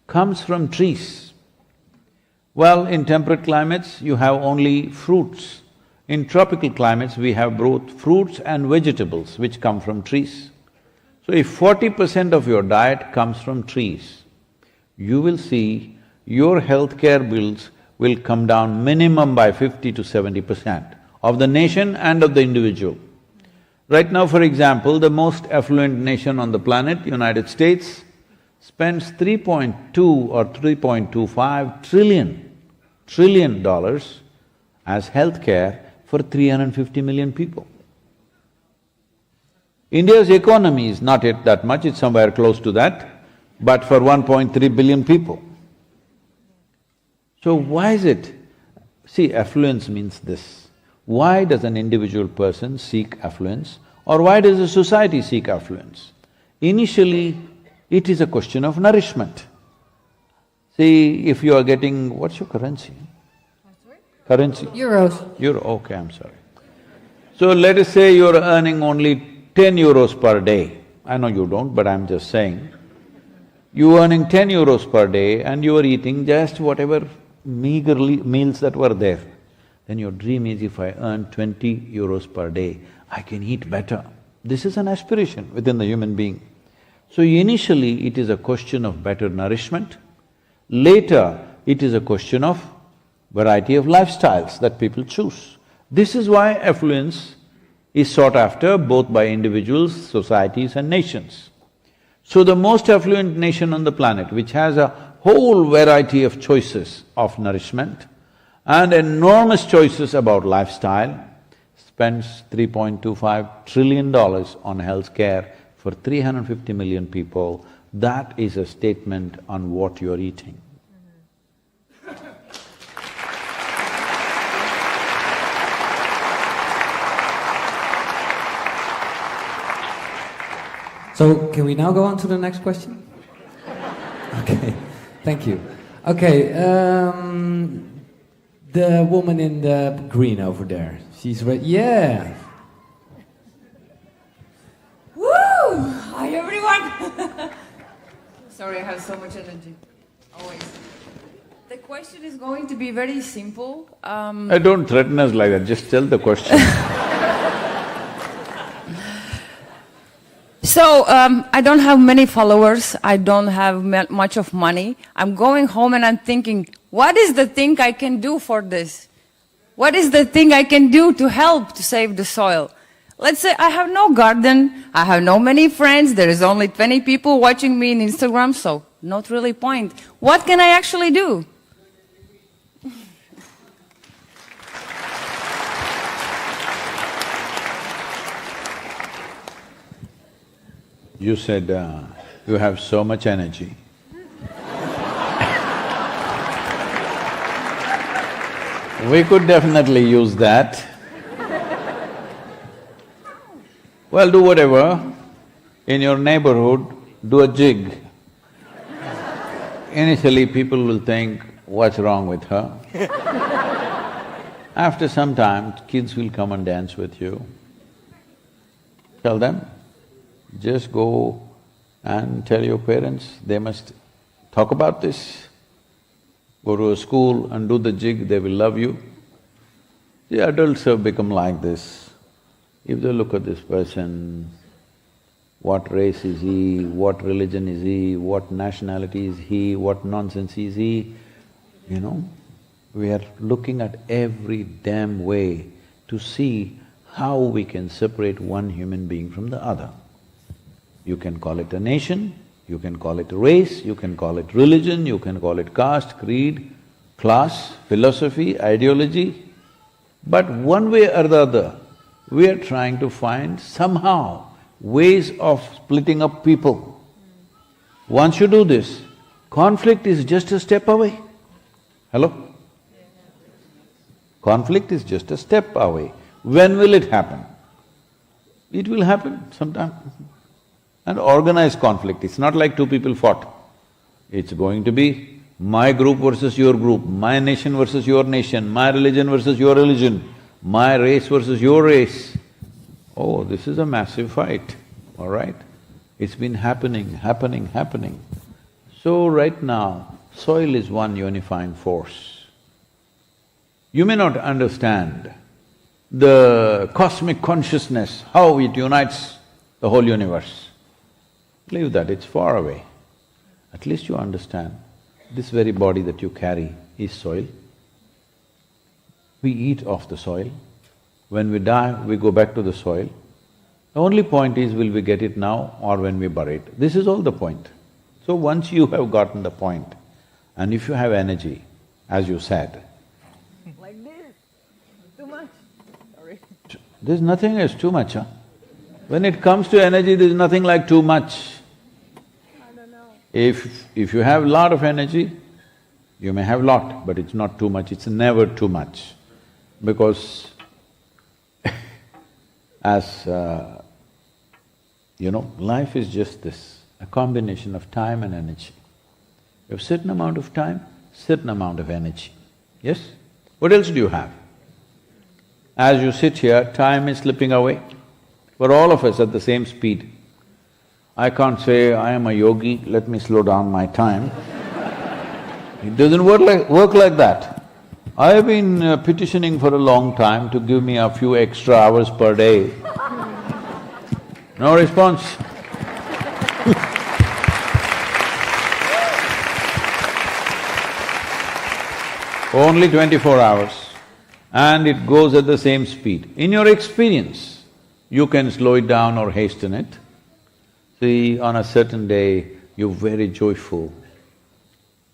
comes from trees, well, in temperate climates, you have only fruits. In tropical climates, we have both fruits and vegetables which come from trees. So if 40% of your diet comes from trees, you will see your healthcare bills will come down minimum by 50 to 70% of the nation and of the individual. Right now, for example, the most affluent nation on the planet, United States, spends 3.2 or 3.25 trillion dollars as healthcare for 350 million people. India's economy is not yet that much, it's somewhere close to that, but for 1.3 billion people. So why is it… See, affluence means this. Why does an individual person seek affluence, or why does a society seek affluence? Initially, it is a question of nourishment. See, if you are getting… what's your currency? Currency? Euros. Euro, okay, I'm sorry. So let us say you're earning only 10 euros per day. I know you don't, but I'm just saying. You're earning 10 euros per day and you are eating just whatever meagerly meals that were there. Then your dream is, if I earn 20 euros per day, I can eat better. This is an aspiration within the human being. So initially, it is a question of better nourishment. Later, it is a question of variety of lifestyles that people choose. This is why affluence is sought after both by individuals, societies and nations. So the most affluent nation on the planet, which has a whole variety of choices of nourishment and enormous choices about lifestyle, spends $3.25 trillion on healthcare for 350 million people. That is a statement on what you're eating. So, can we now go on to the next question? Okay, thank you. Okay, the woman in the green over there, she's ready. Yeah! Woo! Hi everyone! Sorry, I have so much energy. Always. The question is going to be very simple. Don't threaten us like that, just tell the question. So, I don't have many followers, I don't have much of money. I'm going home and I'm thinking, what is the thing I can do for this? What is the thing I can do to help to save the soil? Let's say I have no garden, I have no many friends, there is only 20 people watching me on Instagram, so not really point. What can I actually do? You said you have so much energy. We could definitely use that. Well, do whatever. In your neighborhood, do a jig. Initially, people will think, what's wrong with her? After some time, kids will come and dance with you. Tell them, just go and tell your parents, they must talk about this. Go to a school and do the jig, they will love you. The adults have become like this. If they look at this person, what race is he, what religion is he, what nationality is he, what nonsense is he, you know. We are looking at every damn way to see how we can separate one human being from the other. You can call it a nation, you can call it a race, you can call it religion, you can call it caste, creed, class, philosophy, ideology, but one way or the other, we are trying to find somehow ways of splitting up people. Once you do this, conflict is just a step away. Hello? Conflict is just a step away. When will it happen? It will happen sometime. And organized conflict, it's not like two people fought. It's going to be my group versus your group, my nation versus your nation, my religion versus your religion, my race versus your race. Oh, this is a massive fight, all right? It's been happening. So right now, soil is one unifying force. You may not understand the cosmic consciousness, how it unites the whole universe. Leave that, it's far away. At least you understand, this very body that you carry is soil. We eat off the soil. When we die, we go back to the soil. The only point is, will we get it now or when we bury it? This is all the point. So once you have gotten the point, and if you have energy, as you said, Like this, too much. Sorry. there's nothing as too much, huh? When it comes to energy, there's nothing like too much. If you have lot of energy, you may have lot, but it's not too much, it's never too much. Because as you know, life is just this, a combination of time and energy. You have certain amount of time, certain amount of energy, yes? What else do you have? As you sit here, time is slipping away for all of us at the same speed. I can't say, I am a yogi, let me slow down my time. It doesn't work like that. I have been petitioning for a long time to give me a few extra hours per day. No response. Only 24 hours, and it goes at the same speed. In your experience, you can slow it down or hasten it. See, on a certain day, you're very joyful.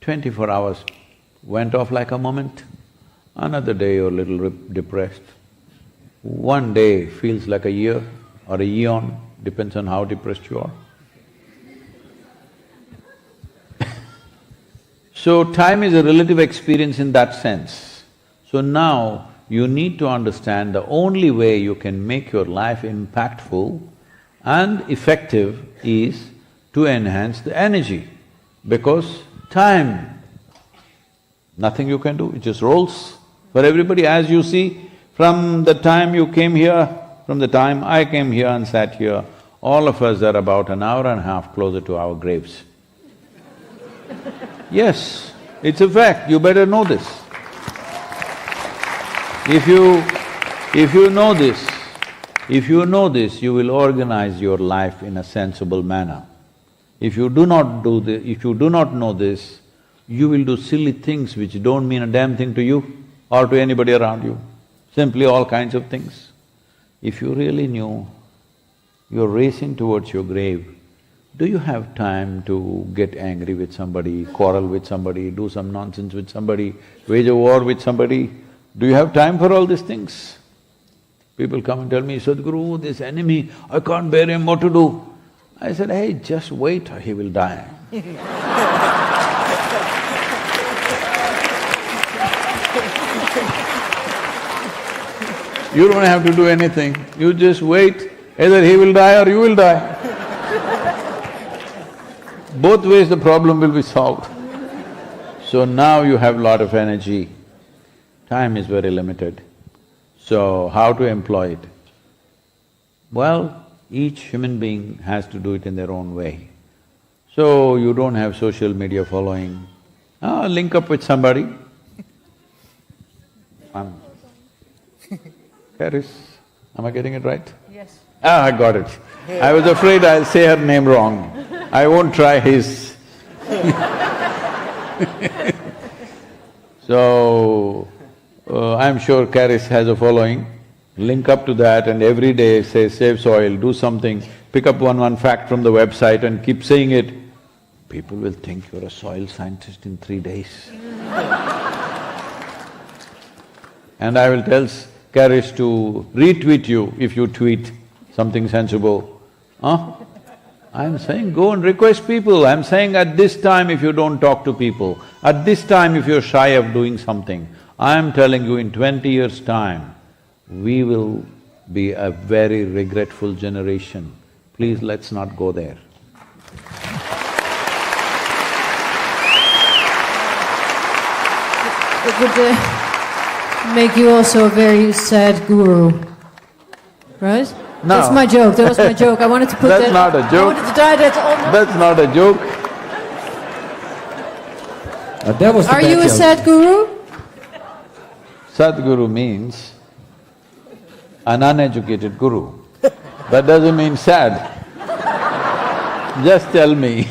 24 hours went off like a moment. Another day, you're a little depressed. One day feels like a year or a eon, depends on how depressed you are. So, time is a relative experience in that sense. So now, you need to understand the only way you can make your life impactful and effective is to enhance the energy, because time, nothing you can do, it just rolls. For everybody, as you see, from the time you came here, from the time I came here and sat here, all of us are about an hour and a half closer to our graves. Yes, it's a fact, you better know this. If you know this, you will organize your life in a sensible manner. If you do not know this, you will do silly things which don't mean a damn thing to you or to anybody around you, simply all kinds of things. If you really knew you're racing towards your grave, do you have time to get angry with somebody, quarrel with somebody, do some nonsense with somebody, wage a war with somebody? Do you have time for all these things? People come and tell me, Sadhguru, this enemy, I can't bear him, what to do? I said, hey, just wait, he will die. You don't have to do anything, you just wait, either he will die or you will die. Both ways the problem will be solved. So now you have lot of energy, time is very limited. So how to employ it? Well, each human being has to do it in their own way. So you don't have social media following, link up with somebody. Carice, am I getting it right? Yes. I got it. I was afraid I'll say her name wrong. I won't try his. So, I'm sure Carice has a following. Link up to that and every day say, save soil, do something, pick up one fact from the website and keep saying it. People will think you're a soil scientist in 3 days. And I will tell Carice to retweet you if you tweet something sensible. Huh? I'm saying go and request people. I'm saying at this time if you don't talk to people, at this time if you're shy of doing something, I'm telling you in 20 years' time, we will be a very regretful generation. Please let's not go there. It would make you also a very sad guru, right? No. That's my joke, that was my joke. I wanted to put That's not a joke. I wanted to tie that on. That's not a joke. That was the Are bad you a joke. sad guru? Sadhguru means an uneducated guru. That doesn't mean sad. Just tell me.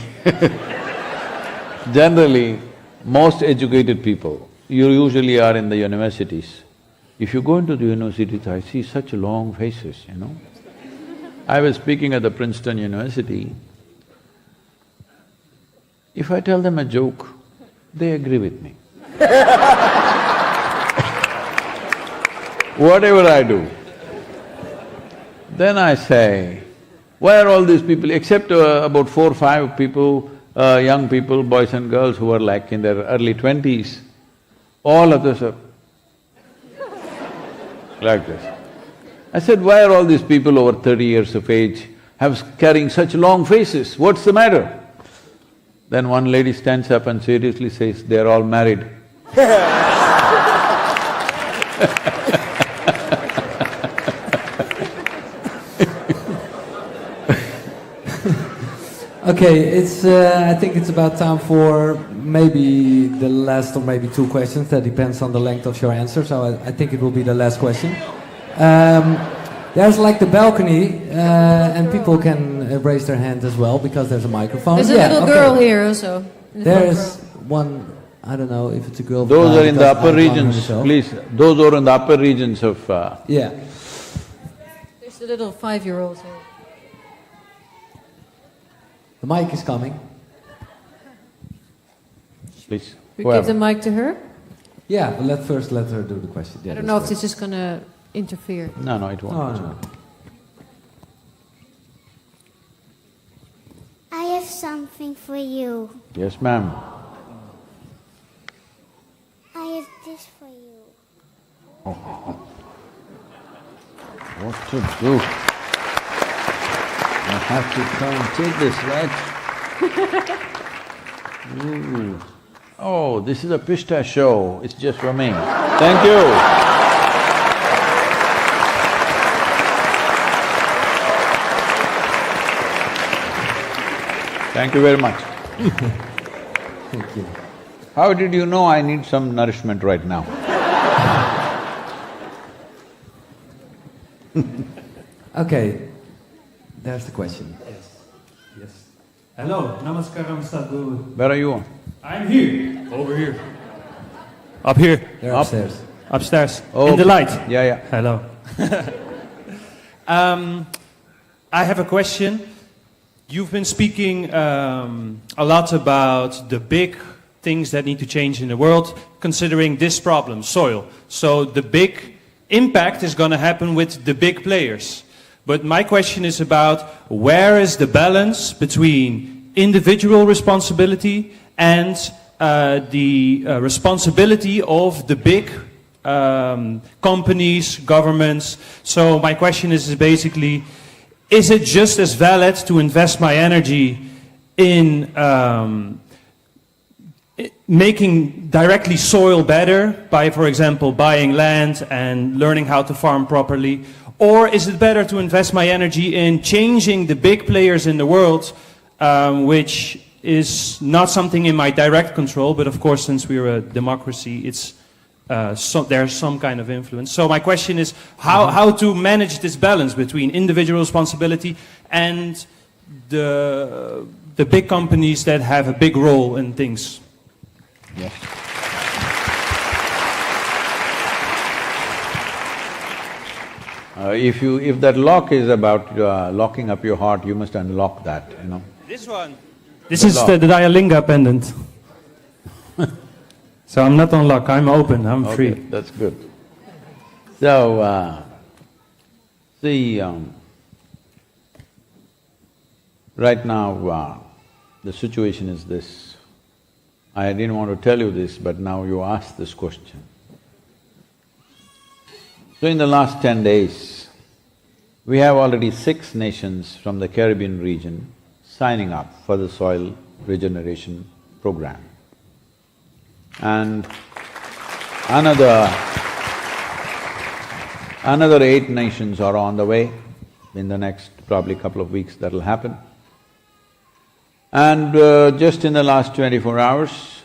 Generally, most educated people, you usually are in the universities. If you go into the universities, I see such long faces, you know. I was speaking at the Princeton University. If I tell them a joke, they agree with me. Whatever I do. Then I say, why are all these people, except about 4 or 5 people, young people, boys and girls who are like in their early 20s, all others are like this. I said, why are all these people over 30 years of age carrying such long faces? What's the matter? Then one lady stands up and seriously says, they're all married. Okay, I think it's about time for maybe the last or maybe 2 questions. That depends on the length of your answer, so I think it will be the last question. There's like the balcony, and people can raise their hand as well because there's a microphone. There's a little girl here also. There is one, I don't know if it's a girl. Those are in the upper regions, please. Those are in the upper regions of… Yeah. There's a little 5-year-old here. The mic is coming. Please. We give the mic to her? Yeah, but first let her do the question. Yeah, I don't know if this is gonna interfere. No, it won't. No. I have something for you. Yes, ma'am. I have this for you. What to do? I have to try and take this, right? Ooh. Oh, this is a pistachio, it's just for me. Thank you. Thank you very much. Thank you. How did you know I need some nourishment right now? Okay, there's the question. Yes. Hello, Namaskaram Sadhguru. Where are you? I'm here, over here. Up here. They're upstairs. Upstairs, Oh, in the light. Yeah. Hello. I have a question. You've been speaking a lot about the big things that need to change in the world, considering this problem, soil. So the big impact is going to happen with the big players. But my question is about where is the balance between individual responsibility and the responsibility of the big companies, governments. So my question is basically, is it just as valid to invest my energy in making directly soil better by, for example, buying land and learning how to farm properly? Or is it better to invest my energy in changing the big players in the world, which is not something in my direct control, but of course, since we're a democracy, it's there's some kind of influence. So my question is how to manage this balance between individual responsibility and the big companies that have a big role in things. Yes. if that lock is about locking up your heart, you must unlock that, you know. This one. This is the Dyalinga pendant. So I'm not on lock, I'm open, I'm free. That's good. So, see, right now, the situation is this. I didn't want to tell you this, but now you asked this question. So in the last 10 days, we have already 6 nations from the Caribbean region signing up for the soil regeneration program. And another 8 nations are on the way. In the next probably couple of weeks that'll happen. And just in the last 24 hours,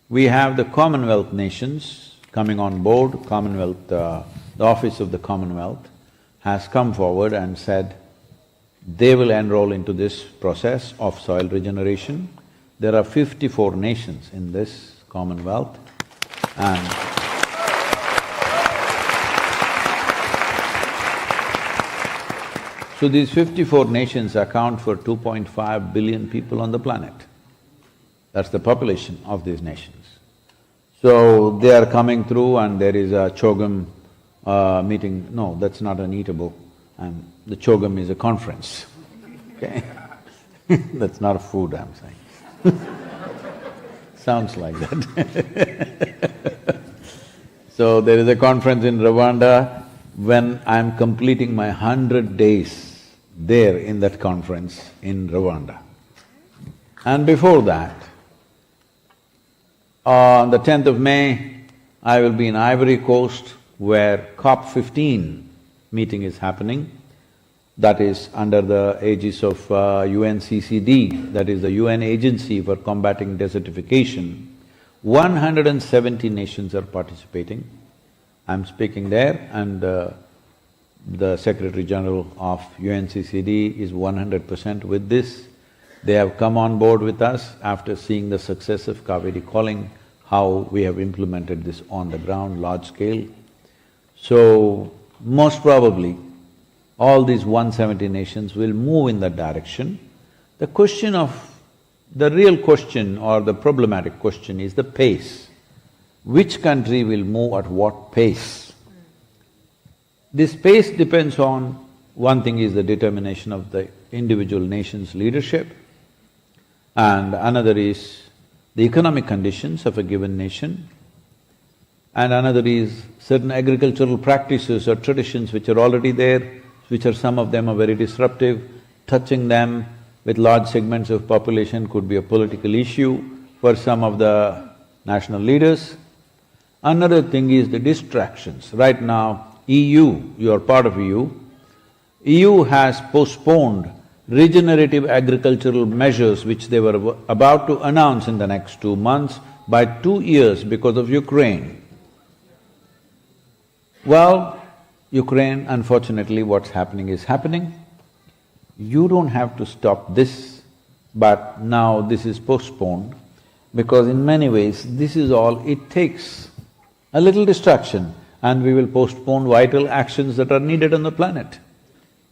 we have the Commonwealth nations coming on board. Commonwealth, the Office of the Commonwealth has come forward and said they will enroll into this process of soil regeneration. There are 54 nations in this Commonwealth, and so these 54 nations account for 2.5 billion people on the planet. That's the population of these nations. So they are coming through, and there is a Chogam meeting. No, that's not an eatable, and the Chogam is a conference, okay? That's not a food, I'm saying. Sounds like that. So there is a conference in Rwanda. When I'm completing my 100 days there in that conference in Rwanda. And before that, on the 10th of May, I will be in Ivory Coast where COP15 meeting is happening. That is under the aegis of UNCCD, that is the UN Agency for Combating Desertification. 170 nations are participating. I'm speaking there, and the Secretary General of UNCCD is 100% with this. They have come on board with us after seeing the success of Kaveri Calling, how we have implemented this on the ground, large scale. So, most probably, all these 170 nations will move in that direction. The real question or the problematic question is the pace. Which country will move at what pace? This pace depends on, one thing is the determination of the individual nation's leadership, and another is the economic conditions of a given nation, and another is certain agricultural practices or traditions which are already there, which are some of them are very disruptive. Touching them with large segments of population could be a political issue for some of the national leaders. Another thing is the distractions. Right now, EU, you are part of EU has postponed regenerative agricultural measures which they were about to announce in the next 2 months by 2 years because of Ukraine. Well, Ukraine, unfortunately, what's happening is happening. You don't have to stop this, but now this is postponed because in many ways, this is all it takes. A little distraction and we will postpone vital actions that are needed on the planet.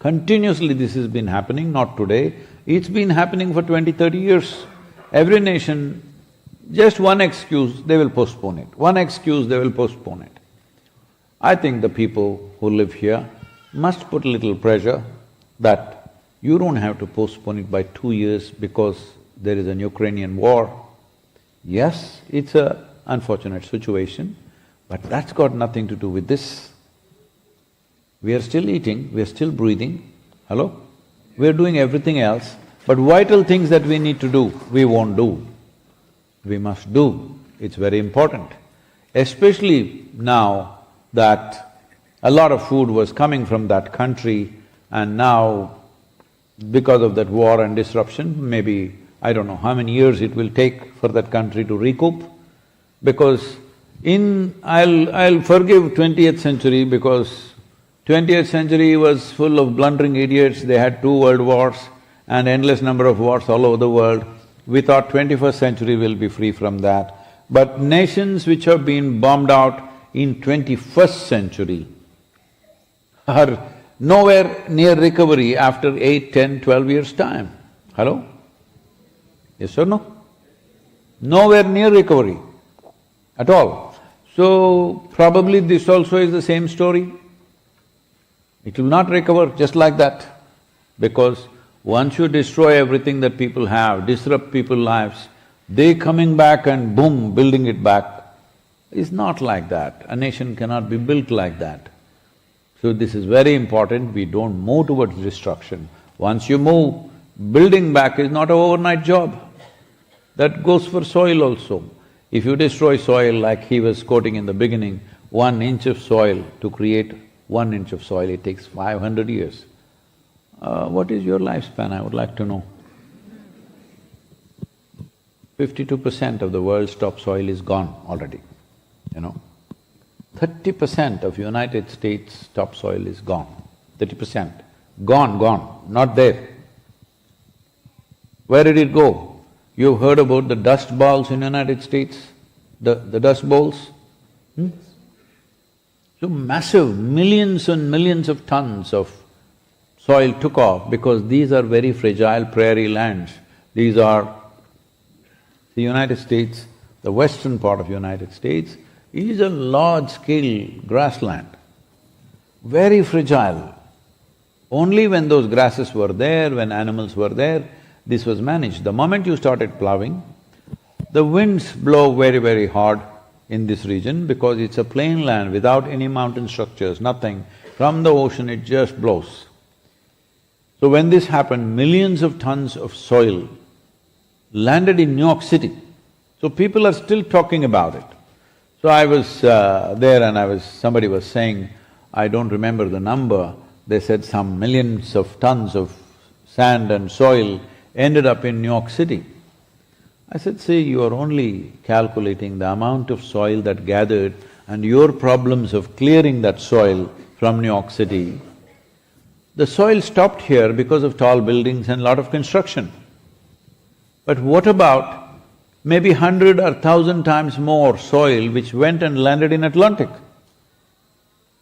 Continuously this has been happening, not today, it's been happening for 20, 30 years. Every nation, just one excuse, they will postpone it. One excuse, they will postpone it. I think the people who live here must put a little pressure that you don't have to postpone it by 2 years because there is an Ukrainian war. Yes, it's an unfortunate situation, but that's got nothing to do with this. We are still eating, we are still breathing, hello? We are doing everything else, but vital things that we need to do, we won't do. We must do, it's very important. Especially now that a lot of food was coming from that country and now because of that war and disruption, maybe I don't know how many years it will take for that country to recoup, because I'll forgive 20th century because 20th century was full of blundering idiots, they had 2 world wars and endless number of wars all over the world. We thought 21st century will be free from that. But nations which have been bombed out in 21st century, are nowhere near recovery after 8, 10, 12 years' time. Hello? Yes or no? Nowhere near recovery at all. So, probably this also is the same story. It will not recover just like that, because once you destroy everything that people have, disrupt people's lives, they coming back and boom, building it back. It's not like that. A nation cannot be built like that. So this is very important, we don't move towards destruction. Once you move, building back is not an overnight job. That goes for soil also. If you destroy soil like he was quoting in the beginning, 1 inch of soil, to create 1 inch of soil, it takes 500 years. What is your lifespan, I would like to know? 52% of the world's topsoil is gone already, you know. 30% of United States topsoil is gone, 30%. Gone, not there. Where did it go? You've heard about the dust balls in United States, the dust bowls? So massive, millions and millions of tons of soil took off because these are very fragile prairie lands. These are… the United States, the western part of United States is a large-scale grassland, very fragile. Only when those grasses were there, when animals were there, this was managed. The moment you started plowing, the winds blow very, very hard in this region because it's a plain land without any mountain structures, nothing. From the ocean it just blows. So when this happened, millions of tons of soil landed in New York City. So people are still talking about it. So I was there and somebody was saying, I don't remember the number, they said some millions of tons of sand and soil ended up in New York City. I said, see, you are only calculating the amount of soil that gathered and your problems of clearing that soil from New York City. The soil stopped here because of tall buildings and lot of construction. But what about maybe 100 or 1,000 times more soil which went and landed in Atlantic?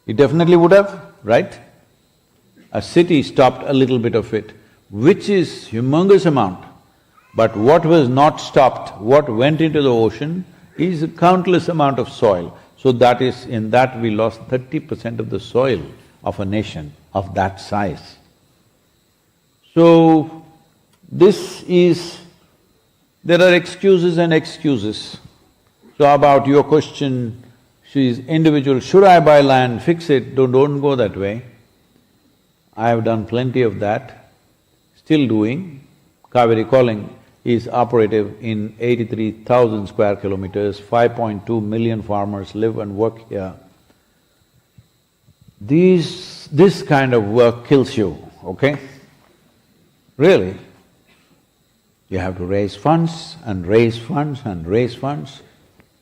It definitely would have, right? A city stopped a little bit of it, which is humongous amount. But what was not stopped, what went into the ocean is a countless amount of soil. So that is… in that we lost 30% of the soil of a nation of that size. So, this is… there are excuses and excuses. So about your question, she is individual, should I buy land, fix it? Don't go that way. I have done plenty of that, still doing. Kaveri Calling is operative in 83,000 square kilometers, 5.2 million farmers live and work here. This kind of work kills you, okay? Really. You have to raise funds and raise funds and raise funds,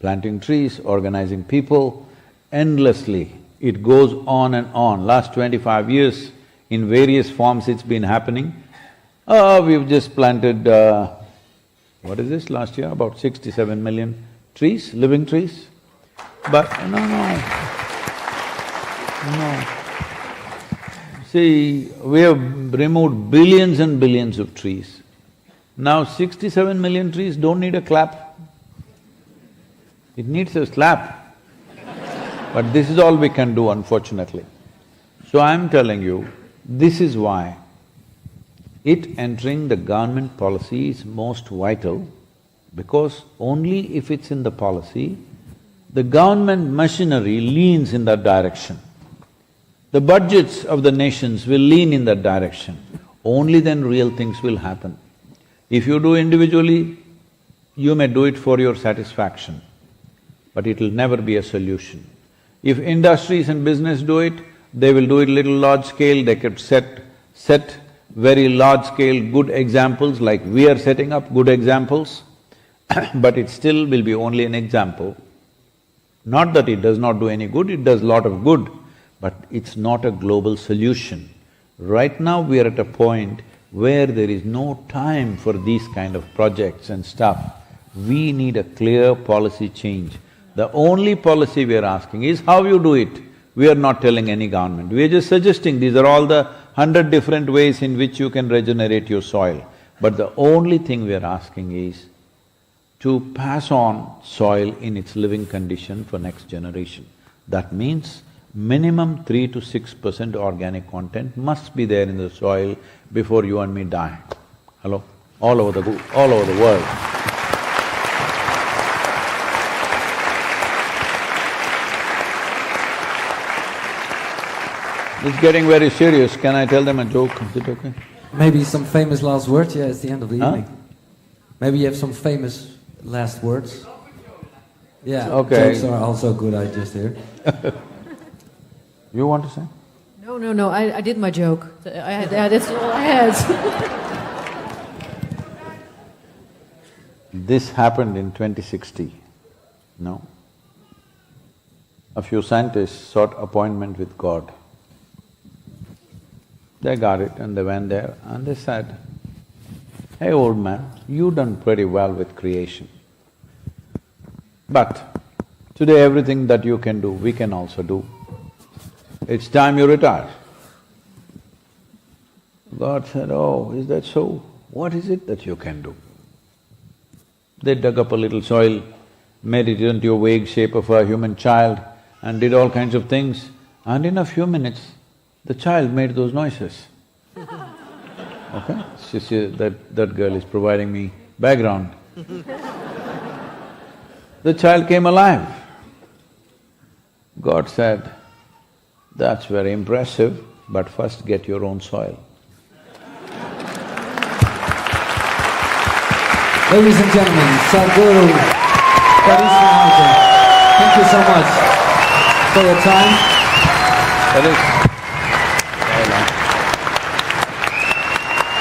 planting trees, organizing people, endlessly. It goes on and on. Last 25 years, in various forms it's been happening. We've just planted, what is this last year? About 67 million trees, living trees. But no. See, we have removed billions and billions of trees. Now 67 million trees don't need a clap. It needs a slap. But this is all we can do, unfortunately. So I'm telling you, this is why it entering the government policy is most vital, because only if it's in the policy, the government machinery leans in that direction. The budgets of the nations will lean in that direction. Only then real things will happen. If you do individually, you may do it for your satisfaction, but it'll never be a solution. If industries and business do it, they will do it little large scale, they could set very large scale good examples like we are setting up good examples, but it still will be only an example. Not that it does not do any good, it does lot of good, but it's not a global solution. Right now we are at a point where there is no time for these kind of projects and stuff. We need a clear policy change. The only policy we are asking is how you do it. We are not telling any government, we are just suggesting these are all the 100 different ways in which you can regenerate your soil. But the only thing we are asking is to pass on soil in its living condition for next generation. That means minimum 3 to 6% organic content must be there in the soil before you and me die. Hello? All over the world. It's getting very serious. Can I tell them a joke? Is it okay? Maybe some famous last words? Yeah, it's the end of the Huh? evening. Maybe you have some famous last words? Yeah, Okay. jokes are also good, I just hear. You want to say? No, I did my joke. That's all I had. This happened in 2060, no? A few scientists sought appointment with God. They got it and they went there and they said, "Hey old man, you've done pretty well with creation. But today everything that you can do, we can also do. It's time you retire." God said, "Oh, is that so? What is it that you can do?" They dug up a little soil, made it into a vague shape of a human child and did all kinds of things, and in a few minutes, the child made those noises. Okay? That girl is providing me background. The child came alive. God said, "That's very impressive, but first get your own soil." Ladies and gentlemen, Sadhguru Carice Houten, thank you so much for your time. Carice.